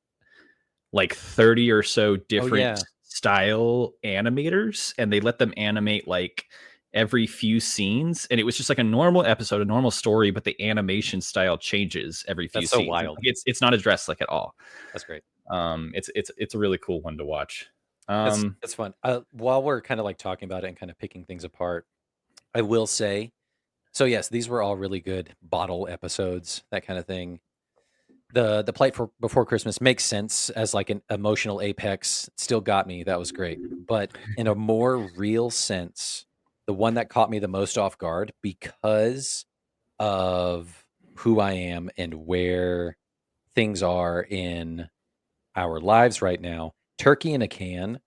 like 30 or so different style animators, and they let them animate like every few scenes, and it was just like a normal episode, a normal story, but the animation style changes every few That's scenes. so wild. It's not addressed like at all. That's great. It's a really cool one to watch. That's fun. While we're kind of like talking about it and kind of picking things apart, I will say, so yes, these were all really good bottle episodes, that kind of thing. The Plight Before Christmas makes sense as like an emotional apex. It still got me. That was great. But in a more real sense, the one that caught me the most off guard because of who I am and where things are in our lives right now, Turkey in a Can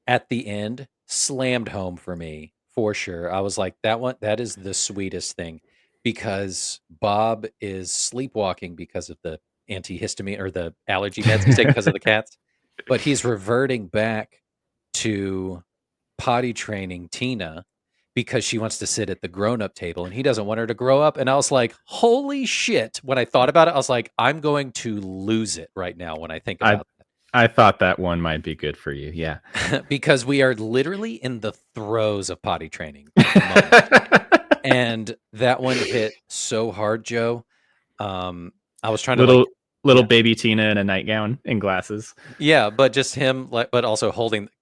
at the end slammed home for me for sure. I was like, that is the sweetest thing, because Bob is sleepwalking because of the antihistamine or the allergy meds he's taking because of the cats, but he's reverting back to potty training Tina because she wants to sit at the grown-up table and he doesn't want her to grow up. And I was like, holy shit. When I thought about it, I was like, I'm going to lose it right now when I think about that. I thought that one might be good for you. Yeah. Because we are literally in the throes of potty training. And that one hit so hard, Joe. I was trying to little baby Tina in a nightgown and glasses. Yeah, but just him, like, but also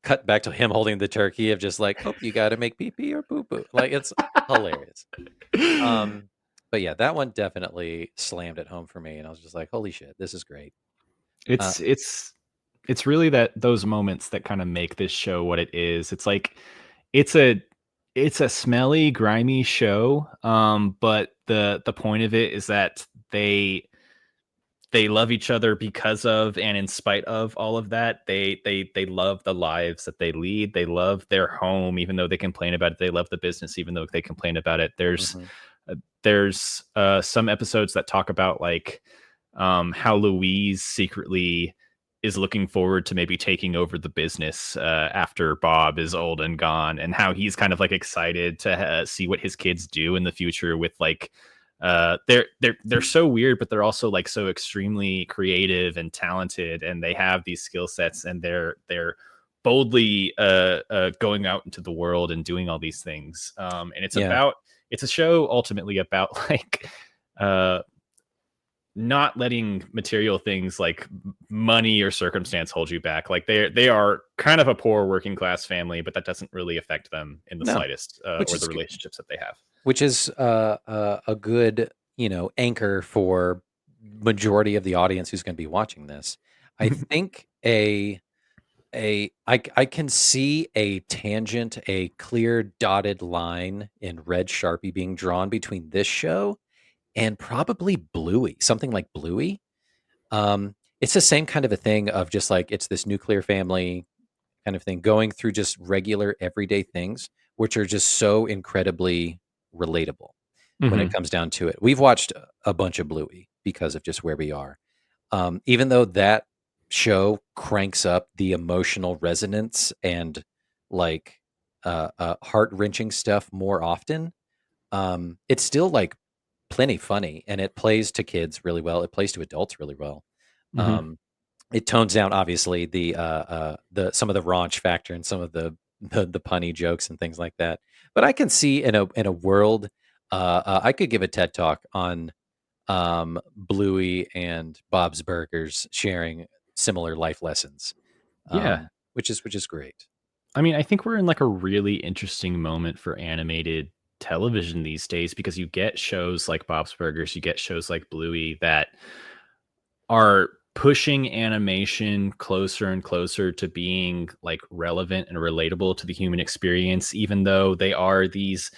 cut back to him holding the turkey of just like, oh, you got to make pee pee or poo poo. Like, it's hilarious. But yeah, that one definitely slammed it home for me, and I was just like, holy shit, this is great. It's really those moments that kind of make this show what it is. It's like it's a smelly, grimy show, but the point of it is that they love each other because of and in spite of all of that. They love the lives that they lead. They love their home, even though they complain about it. They love the business, even though they complain about it. There's some episodes that talk about like how Louise secretly is looking forward to maybe taking over the business after Bob is old and gone, and how he's kind of like excited to see what his kids do in the future with like they're so weird, but they're also like so extremely creative and talented, and they have these skill sets, and they're boldly going out into the world and doing all these things. And it's a show ultimately about like not letting material things like money or circumstance hold you back. Like they are kind of a poor working class family, but that doesn't really affect them in the slightest, or the relationships that they have. Which is a good, anchor for majority of the audience who's going to be watching this. I think I can see a tangent, a clear dotted line in red Sharpie being drawn between this show and probably Bluey, something like Bluey. It's the same kind of a thing of just like, it's this nuclear family kind of thing going through just regular everyday things, which are just so incredibly relatable when it comes down to it. We've watched a bunch of Bluey because of just where we are. Even though that show cranks up the emotional resonance and like heart-wrenching stuff more often, it's still like plenty funny, and it plays to kids really well. It plays to adults really well. It tones down obviously the some of the raunch factor and some of the punny jokes and things like that. But I can see in a world, I could give a TED talk on Bluey and Bob's Burgers sharing similar life lessons. which is great. I mean, I think we're in like a really interesting moment for animated television these days because you get shows like Bob's Burgers, you get shows like Bluey that are pushing animation closer and closer to being like relevant and relatable to the human experience, even though they are these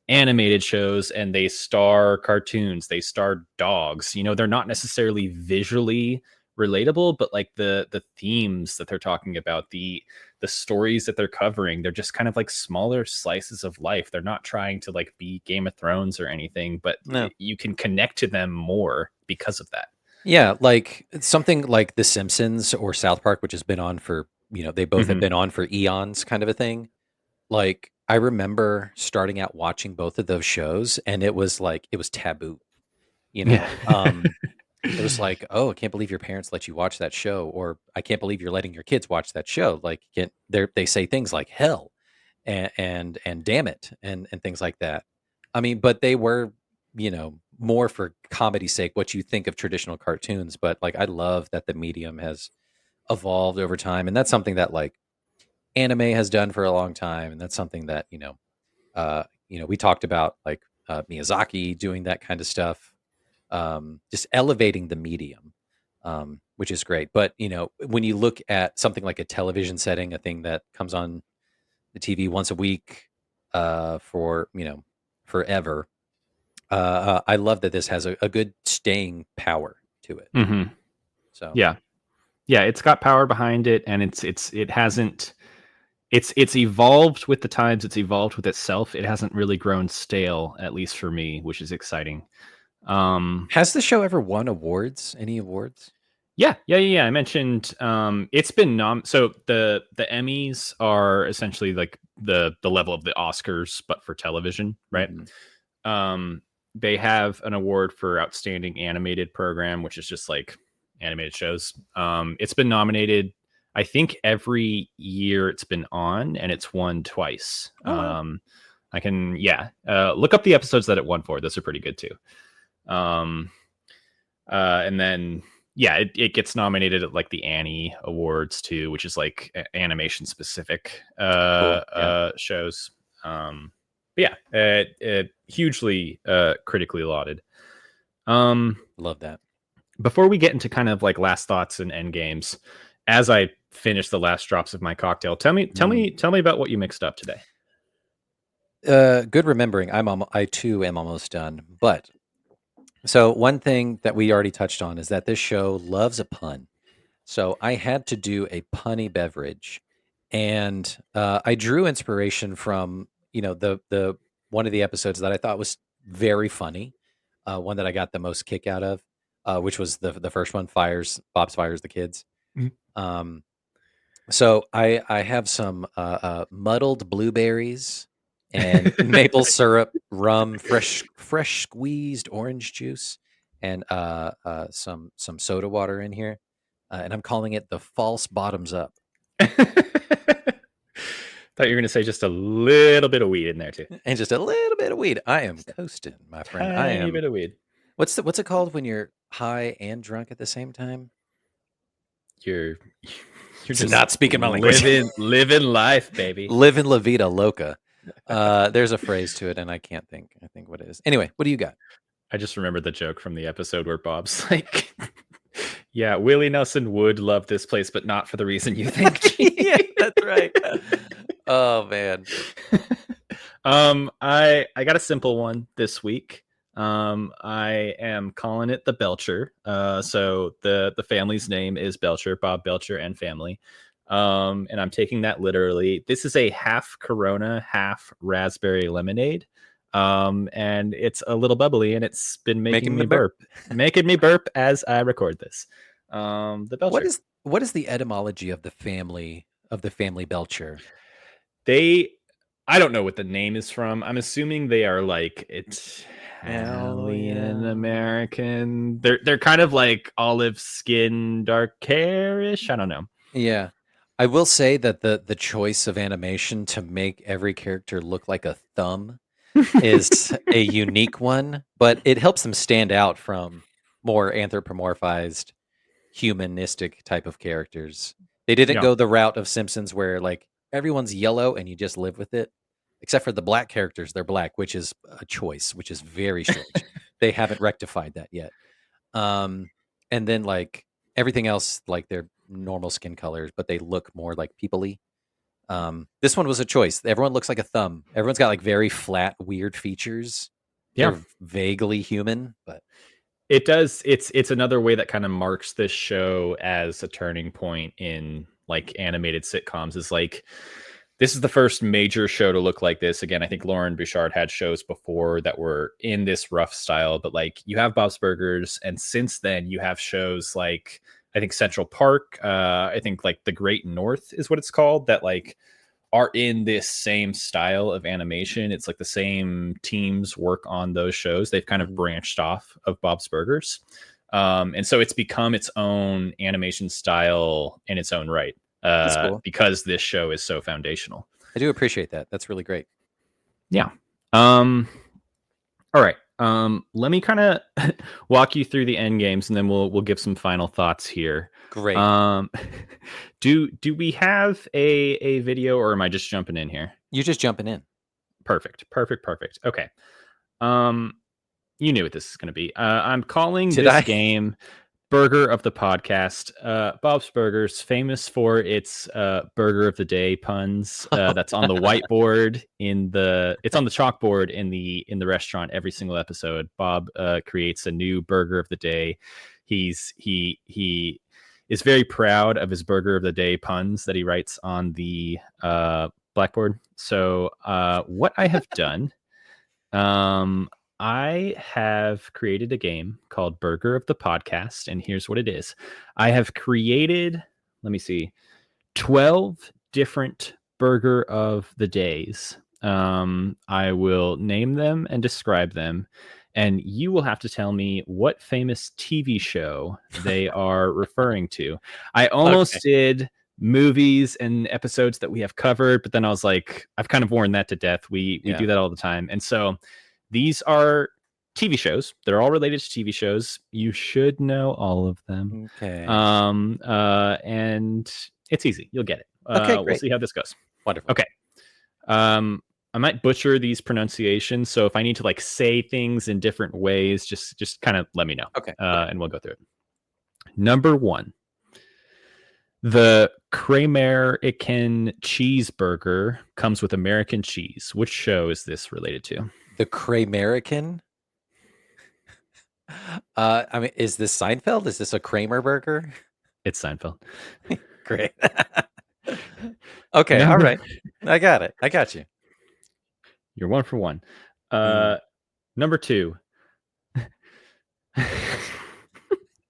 animated shows and they star cartoons, they star dogs. You know, they're not necessarily visually relatable, but like the themes that they're talking about, the stories that they're covering, they're just kind of like smaller slices of life. They're not trying to like be Game of Thrones or anything, but No. you can connect to them more because of that. Yeah, like something like The Simpsons or South Park, which has been on for, they both have Mhm. been on for eons, kind of a thing. Like, I remember starting out watching both of those shows, and it was taboo, you know. Yeah. It was like, oh, I can't believe your parents let you watch that show, or I can't believe you're letting your kids watch that show. Like, they say things like hell and damn it and things like that. I mean, but they were, more for comedy's sake, what you think of traditional cartoons. But like, I love that the medium has evolved over time, and that's something that like anime has done for a long time, and that's something that we talked about like Miyazaki doing that kind of stuff, just elevating the medium, which is great. But when you look at something like a television setting, a thing that comes on the TV once a week for forever, I love that this has a good staying power to it. Hmm. So Yeah. Yeah, it's got power behind it, and it hasn't it's evolved with the times, it's evolved with itself. It hasn't really grown stale, at least for me, which is exciting. has the show ever won awards? Any awards? Yeah. I mentioned it's been so the Emmys are essentially like the level of the Oscars, but for television, right? Mhm. They have an award for outstanding animated program, which is just like animated shows. It's been nominated, I think, every year it's been on, and it's won twice. Oh, wow. I can look up the episodes that it won for. Those are pretty good too. And then it gets nominated at like the Annie Awards too, which is like animation specific Cool. Yeah. shows. But hugely critically lauded. Love that. Before we get into kind of like last thoughts and end games, as I finish the last drops of my cocktail, tell me about what you mixed up today. Good remembering. I too am almost done. But so one thing that we already touched on is that this show loves a pun. So I had to do a punny beverage, and I drew inspiration from the one of the episodes that I thought was very funny, one that I got the most kick out of, which was the first one, Bob's fires the kids. Mhm. So I have some muddled blueberries and maple syrup, rum, fresh squeezed orange juice, and some soda water in here, and I'm calling it the false bottoms up. Thought you were going to say just a little bit of weed in there too. And just a little bit of weed. I am coasting, my friend. I Tiny am. bit of weed. What's it called when you're high and drunk at the same time? You're It's just not speaking my language. living life, baby. Living la vida loca. There's a phrase to it, and I can't think. I think what it is. Anyway, what do you got? I just remembered the joke from the episode where Bob's like, "Yeah, Willie Nelson would love this place, but not for the reason you think." Yeah, that's right. Oh man. I got a simple one this week. I am calling it the Belcher. So the family's name is Belcher, Bob Belcher and family. And I'm taking that literally. This is a half Corona, half raspberry lemonade. And it's a little bubbly, and it's been making me burp, making me burp as I record this. The Belcher. What is the etymology of the family Belcher? I don't know what the name is from. I'm assuming they are like Italian American. They're kind of like olive skin, dark hairish. I don't know. Yeah. I will say that the choice of animation to make every character look like a thumb is a unique one, but it helps them stand out from more anthropomorphized, humanistic type of characters. They didn't Yeah. go the route of Simpsons where like everyone's yellow and you just live with it. Except for the black characters, they're black, which is a choice, which is very strange. They haven't rectified that yet. And then like everything else, like they're normal skin colors, but they look more like people-y. This one was a choice. Everyone looks like a thumb. Everyone's got like very flat, weird features. Yeah. They're vaguely human, but It does. It's another way that kind of marks this show as a turning point in like animated sitcoms. Is like this is the first major show to look like this. Again, I think Lauren Bouchard had shows before that were in this rough style, but like you have Bob's Burgers, and since then you have shows like I think Central Park. I think like The Great North is what it's called. That like are in this same style of animation. It's like the same teams work on those shows. They've kind of branched off of Bob's Burgers. And so it's become its own animation style in its own right. That's cool. Because this show is so foundational. I do appreciate that. That's really great. Yeah. All right. Let me kind of walk you through the end games, and then we'll give some final thoughts here. Great. Do we have a video, or am I just jumping in here? You're just jumping in. Perfect. Okay. You knew what this is going to be. I'm calling Did this I? game Burger of the Podcast. Bob's Burgers, famous for its Burger of the Day puns. That's on the whiteboard it's on the chalkboard in the restaurant every single episode. Bob creates a new Burger of the Day. He is very proud of his Burger of the Day puns that he writes on the blackboard. So what I have done, I have created a game called Burger of the Podcast, and here's what it is. I have created, 12 different Burger of the Days. I will name them and describe them, and you will have to tell me what famous TV show they are referring to. I almost did movies and episodes that we have covered, but then I was like, I've kind of worn that to death. We do that all the time. And so these are TV shows. They're all related to TV shows. You should know all of them. Okay. And it's easy. You'll get it. Okay, great. We'll see how this goes. Wonderful. Okay. I might butcher these pronunciations, so if I need to like say things in different ways, just kind of let me know. Okay. And we'll go through it. Number 1. The Kramerican cheeseburger comes with American cheese. Which show is this related to? The Kramerican? I mean, is this Seinfeld? Is this a Kramer burger? It's Seinfeld. Great. Okay, all right. I got it. I got you. You're 1 for 1. Number 2.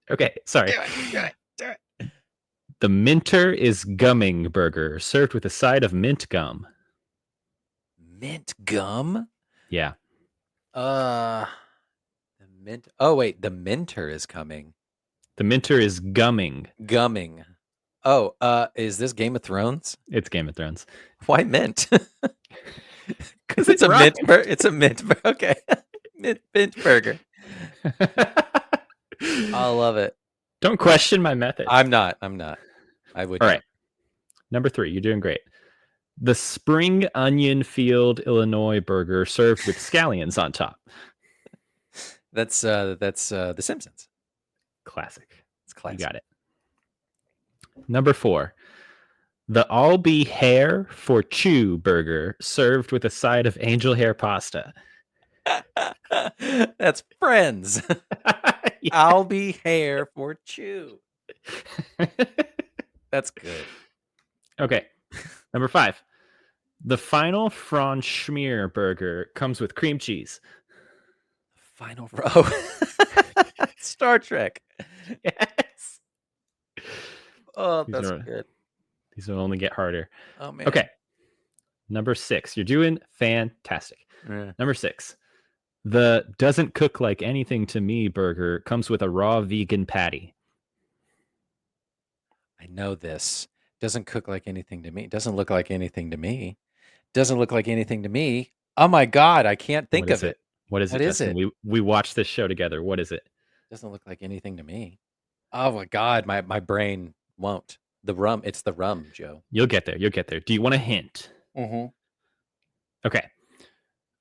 Okay, sorry. Do it. The Minter is gumming burger, served with a side of mint gum. Mint gum? Yeah. The mint. Oh wait, the Minter is coming. The Minter is gumming. Gumming. Oh, is this Game of Thrones? It's Game of Thrones. Why mint? Because It it's a rhymes. mint. It's a mint. Okay, mint burger. I love it. Don't question my method. I'm not. I would. All right. Number 3. You're doing great. The Spring Onion Field, Illinois burger served with scallions on top. That's The Simpsons. Classic. It's classic. You got it. Number 4. The Albee Hair for Chew burger served with a side of angel hair pasta. That's Friends. Yeah. I'll be hair for chew. That's good. Okay. Number 5. The final Franchmeer burger comes with cream cheese. Final row. Star Trek. Yes. Oh, These that's are- good. These will only get harder. Oh man. Okay. Number 6. You're doing fantastic. Yeah. Number 6. The doesn't cook like anything to me burger comes with a raw vegan patty. I know this. Doesn't cook like anything to me. Doesn't look like anything to me. Doesn't look like anything to me. Oh my God, I can't think What is of it. What is What it, is Justin? We watched this show together. What is it? Doesn't look like anything to me. Oh my God, my brain won't. The rum. It's the rum, Joe. You'll get there. You'll get there. Do you want a hint? Mm-hmm. Okay.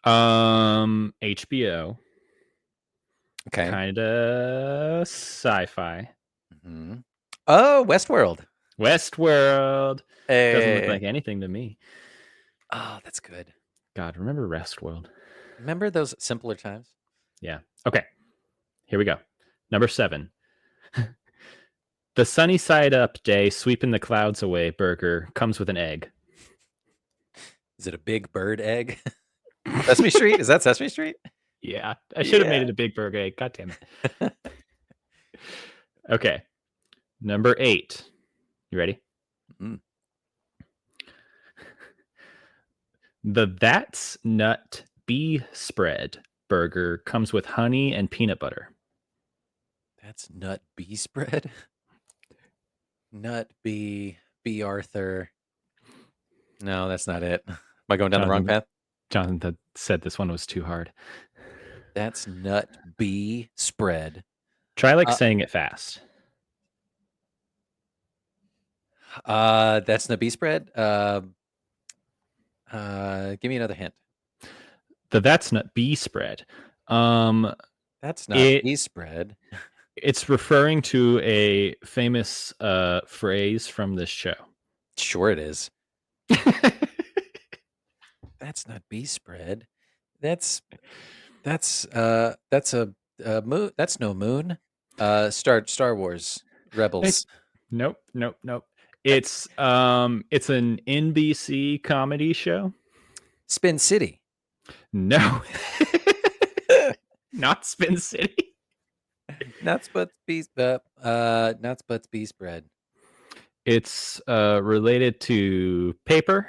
HBO. Okay. Kind of sci-fi. Mm-hmm. Oh, Westworld. Westworld. Doesn't look Hey. like anything to me. Oh, that's good. God, remember Westworld? Remember those simpler times? Yeah. Okay. Here we go. Number 7. The sunny side up day, sweeping the clouds away burger comes with an egg. Is it a big bird egg? Sesame Street? Is that Sesame Street? Yeah. I should have made Yeah. it a big burger egg. God damn it. Okay. Number 8. You ready? Mm. The That's Nut Bee Spread burger comes with honey and peanut butter. That's nut bee spread. Nut bee Arthur. No, that's not it. Am I going down the wrong path? Jonathan said this one was too hard. That's nut bee spread. Try saying it fast. That's nut bee spread. Give me another hint. The That's Nut Bee Spread. That's not bee spread. It's referring to a famous phrase from this show. Sure, it is. That's not bee spread. That's a moon. That's no moon. Star Wars Rebels. Nope. It's an NBC comedy show. Spin City. No. Not Spin City. Nuts butts bee spread. It's related to paper.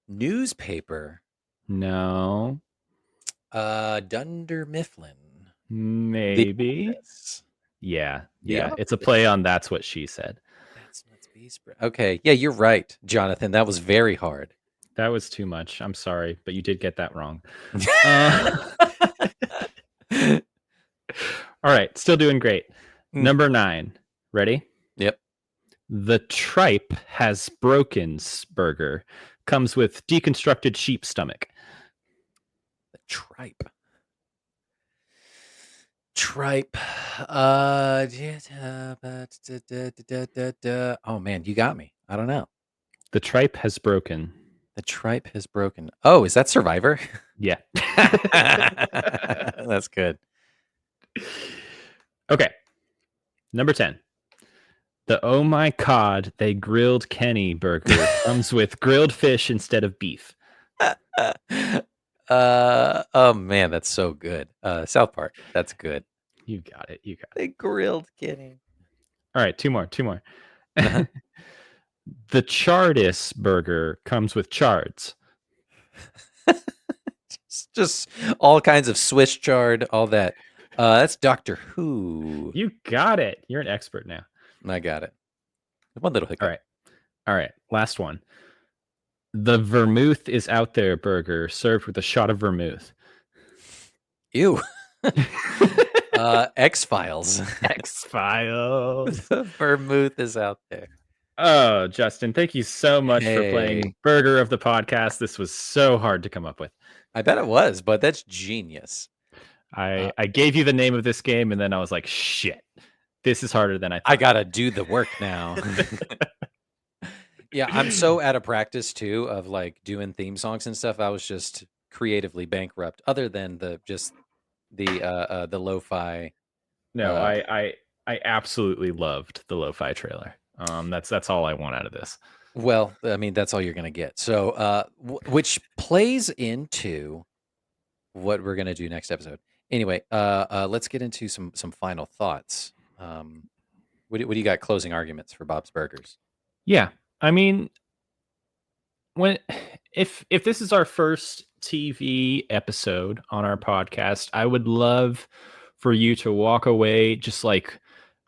Newspaper. No. Dunder Mifflin. Maybe. Yeah. It's a play on That's What She Said. That's nuts bee spread. Okay. Yeah, you're right, Jonathan. That was very hard. That was too much. I'm sorry, but you did get that wrong. All right. Still doing great. Number 9. Ready? Yep. The Tripe Has Broken burger comes with deconstructed sheep stomach. The tripe. Oh man, you got me. I don't know. The Tripe Has Broken. The tripe has broken. Oh, is that Survivor? Yeah. That's good. Okay. Number 10. The Oh My Cod They Grilled Kenny burger comes with grilled fish instead of beef. Oh man, that's so good. South Park. That's good. You got it. They grilled Kenny. All right, two more. Uh-huh. The Chardis burger comes with chards. Just all kinds of Swiss chard, all that. That's Doctor Who. You got it. You're an expert now. I got it. One little hiccup. All right. Last one. The Vermouth is Out There burger served with a shot of vermouth. Ew. X-Files. X-Files. The vermouth is out there. Oh, Justin, thank you so much for playing Burger of the Podcast. This was so hard to come up with. I bet it was, but that's genius. I gave you the name of this game, and then I was like, shit, this is harder than I thought. I got to do the work now. Yeah, I'm so out of practice, too, of like doing theme songs and stuff. I was just creatively bankrupt, other than the lo-fi. No, I absolutely loved the lo-fi trailer. That's all I want out of this. Well, I mean, that's all you're going to get. So, which plays into what we're going to do next episode. Anyway, let's get into some final thoughts. What do you got? Closing arguments for Bob's Burgers? Yeah, I mean, if this is our first TV episode on our podcast, I would love for you to walk away just like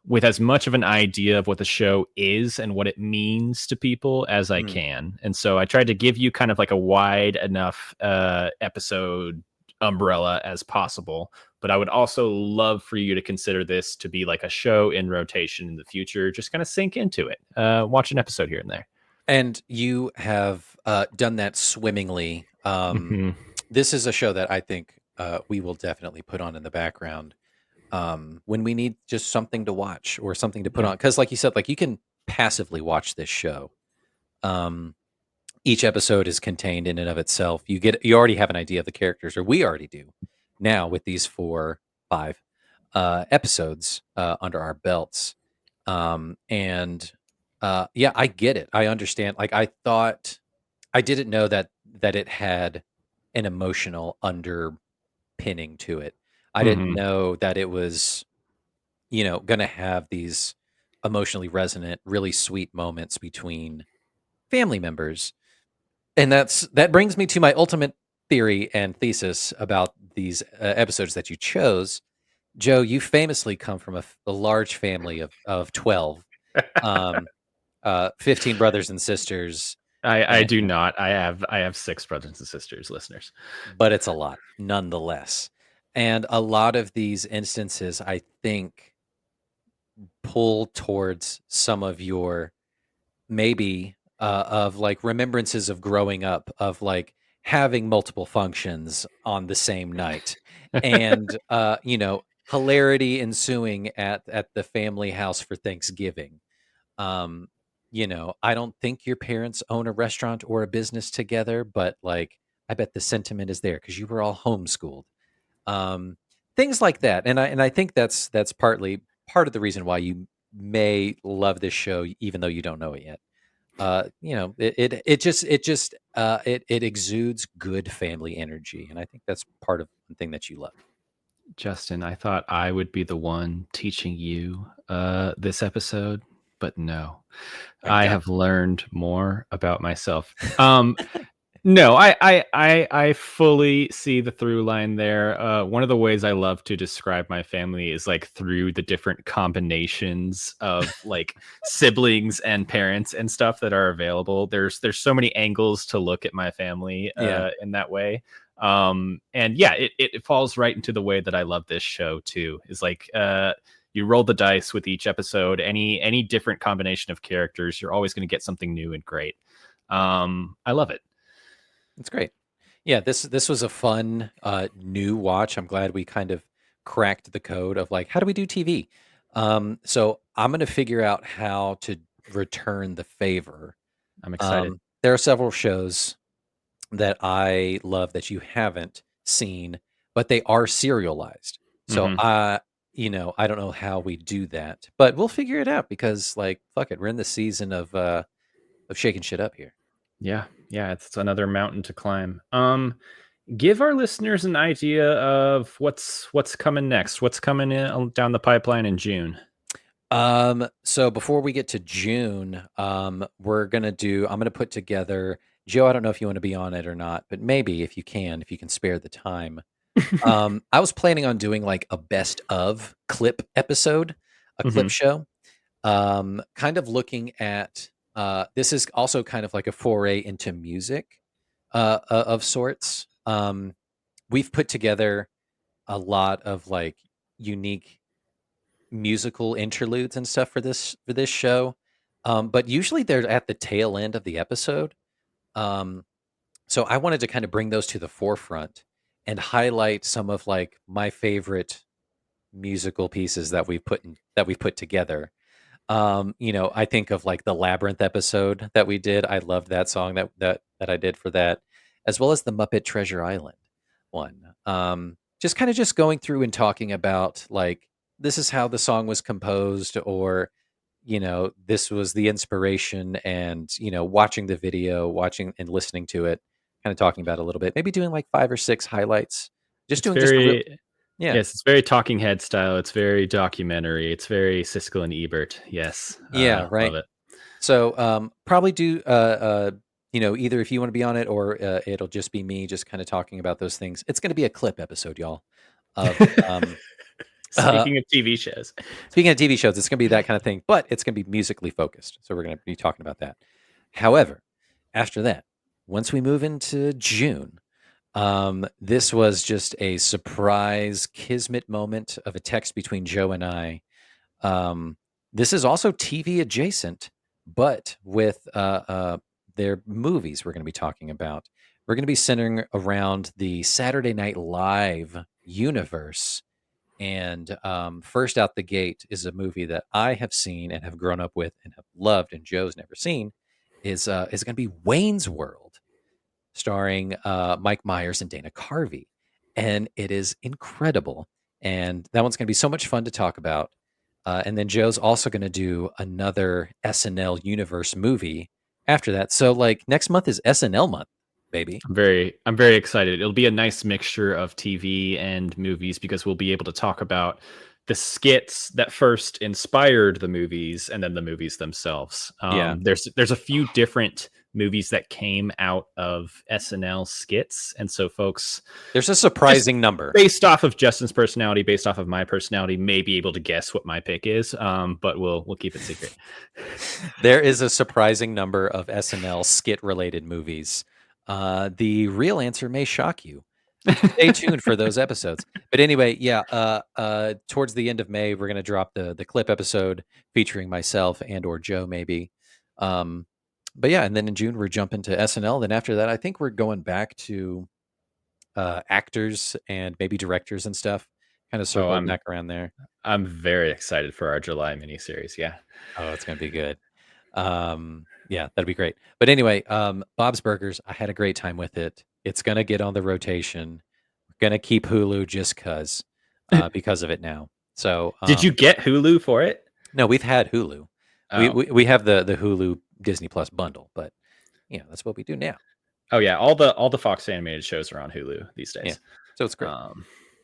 with as much of an idea of what the show is and what it means to people as I can. And so I tried to give you kind of like a wide enough episode umbrella as possible, But I would also love for you to consider this to be like a show in rotation in the future. Just kind of sink into it. Watch an episode here and there. And you have done that swimmingly. Mhm. This is a show that I think we will definitely put on in the background when we need just something to watch or something to put Yeah. on. Because, like you said, like you can passively watch this show. Each episode is contained in and of itself. You already have an idea of the characters, or we already do now with these 5 episodes under our belts. And yeah, I get it. I understand. Like I thought, I didn't know that it had an emotional underpinning to it. I didn't Mhm. know that it was, going to have these emotionally resonant, really sweet moments between family members. And that brings me to my ultimate theory and thesis about these episodes that you chose. Joe, you famously come from a large family of 12, um, 15 brothers and sisters, I and, do not. I have 6 brothers and sisters, listeners. but it's a lot nonetheless. And a lot of these instances, I think, pull towards some of your maybe of like remembrances of growing up, of like having multiple functions on the same night, and hilarity ensuing at the family house for Thanksgiving. um I don't think your parents own a restaurant or a business together, but like I bet the sentiment is there because you were all homeschooled. um Things like that. And I think that's partly part of the reason why you may love this show even though you don't know it yet. It exudes good family energy, and I think that's part of the thing that you love. Justin, I thought I would be the one teaching you this episode, but no. I I got have learned more about myself. No, I fully see the through line there. One of the ways I love to describe my family is like through the different combinations of like siblings and parents and stuff that are available. There's so many angles to look at my family Yeah. in that way. And yeah, it falls right into the way that I love this show too. Is like you roll the dice with each episode. Any different combination of characters, you're always going to get something new and great. I love it. It's great. Yeah, this was a fun new watch. I'm glad we kind of cracked the code of like how do we do TV. So I'm going to figure out how to return the favor. I'm excited. There are several shows that I love that you haven't seen, but they are serialized. So Mhm. I don't know how we do that, but we'll figure it out because like fuck it, we're in the season of shaking shit up here. Yeah, yeah, it's another mountain to climb. Give our listeners an idea of what's coming next. What's coming in down the pipeline in June? So before we get to June, I'm gonna put together, Joe, I don't know if you want to be on it or not, but maybe if you can spare the time. I was planning on doing like a best of clip episode, a clip Mhm. show. Kind of looking at this is also kind of like a foray into music of sorts. We've put together a lot of like unique musical interludes and stuff for this show. But usually they're at the tail end of the episode. Um, so I wanted to kind of bring those to the forefront and highlight some of like my favorite musical pieces that we've put together. I think of like the Labyrinth episode that we did. I loved that song that I did for that, as well as the Muppet Treasure Island one. Just kind of just going through and talking about like this is how the song was composed, or this was the inspiration, and watching the video, watching and listening to it, kind of talking about it a little bit, maybe doing like 5 or 6 highlights, just It's doing just a real very yeah. Yes, it's very talking head style. It's very documentary. It's very Siskel and Ebert. Yes, Yeah, love right. it. So probably do either if you want to be on it, or it'll just be me just kind of talking about those things. It's going to be a clip episode, y'all. Of uh, Speaking of TV shows, speaking of TV shows, it's going to be that kind of thing, but it's going to be musically focused. So we're going to be talking about that. However, after that, once we move into June, This was just a surprise kismet moment of a text between Joe and I. This is also TV adjacent, but with their movies we're going to be talking about. We're going to be centering around the Saturday Night Live universe. And first out the gate is a movie that I have seen and have grown up with and have loved, and Joe's never seen. Is going to be Wayne's World, starring Mike Myers and Dana Carvey, and it is incredible. And that one's going to be so much fun to talk about. And then Joe's also going to do another SNL universe movie after that. So like next month is SNL month, baby. I'm very excited. It'll be a nice mixture of TV and movies because we'll be able to talk about the skits that first inspired the movies and then the movies themselves. Yeah. There's a few different movies that came out of SNL skits, and so folks, there's a surprising number based off of Justin's personality, based off of my personality, may be able to guess what my pick is. But we'll keep it secret. There is a surprising number of SNL skit related movies. The real answer may shock you. Stay tuned for those episodes. But anyway, yeah, towards the end of May, we're going to drop the clip episode featuring myself and or Joe, maybe. But yeah, and then in June, we're jumping to SNL. Then after that, I think we're going back to actors and maybe directors and stuff. Kind of circle back around there. I'm very excited for our July miniseries. Yeah. Oh, it's going to be good. Yeah, that'd be great. But anyway, Bob's Burgers, I had a great time with it. It's going to get on the rotation. We're going to keep Hulu just because of it now. So did you get Hulu for it? No, we've had Hulu. Oh. We have the Hulu Disney Plus bundle, but you know, that's what we do now. Oh yeah, all the Fox animated shows are on Hulu these days. Yeah, so it's great.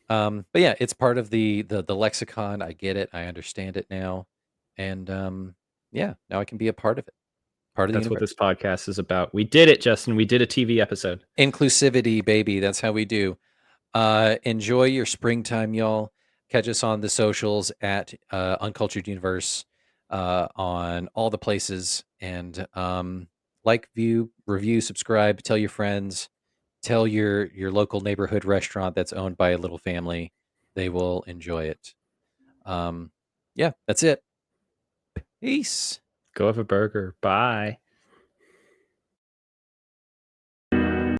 But yeah, it's part of the lexicon. I get it. I understand it now. And yeah, now I can be a part of it. That's what this podcast is about. We did it, Justin. We did a TV episode. Inclusivity, baby. That's how we do. Enjoy your springtime, y'all. Catch us on the socials at Uncultured Universe on all the places. And like, view, review, subscribe, tell your friends, tell your local neighborhood restaurant that's owned by a little family. They will enjoy it. Yeah, that's it. Peace. Go have a burger. Bye.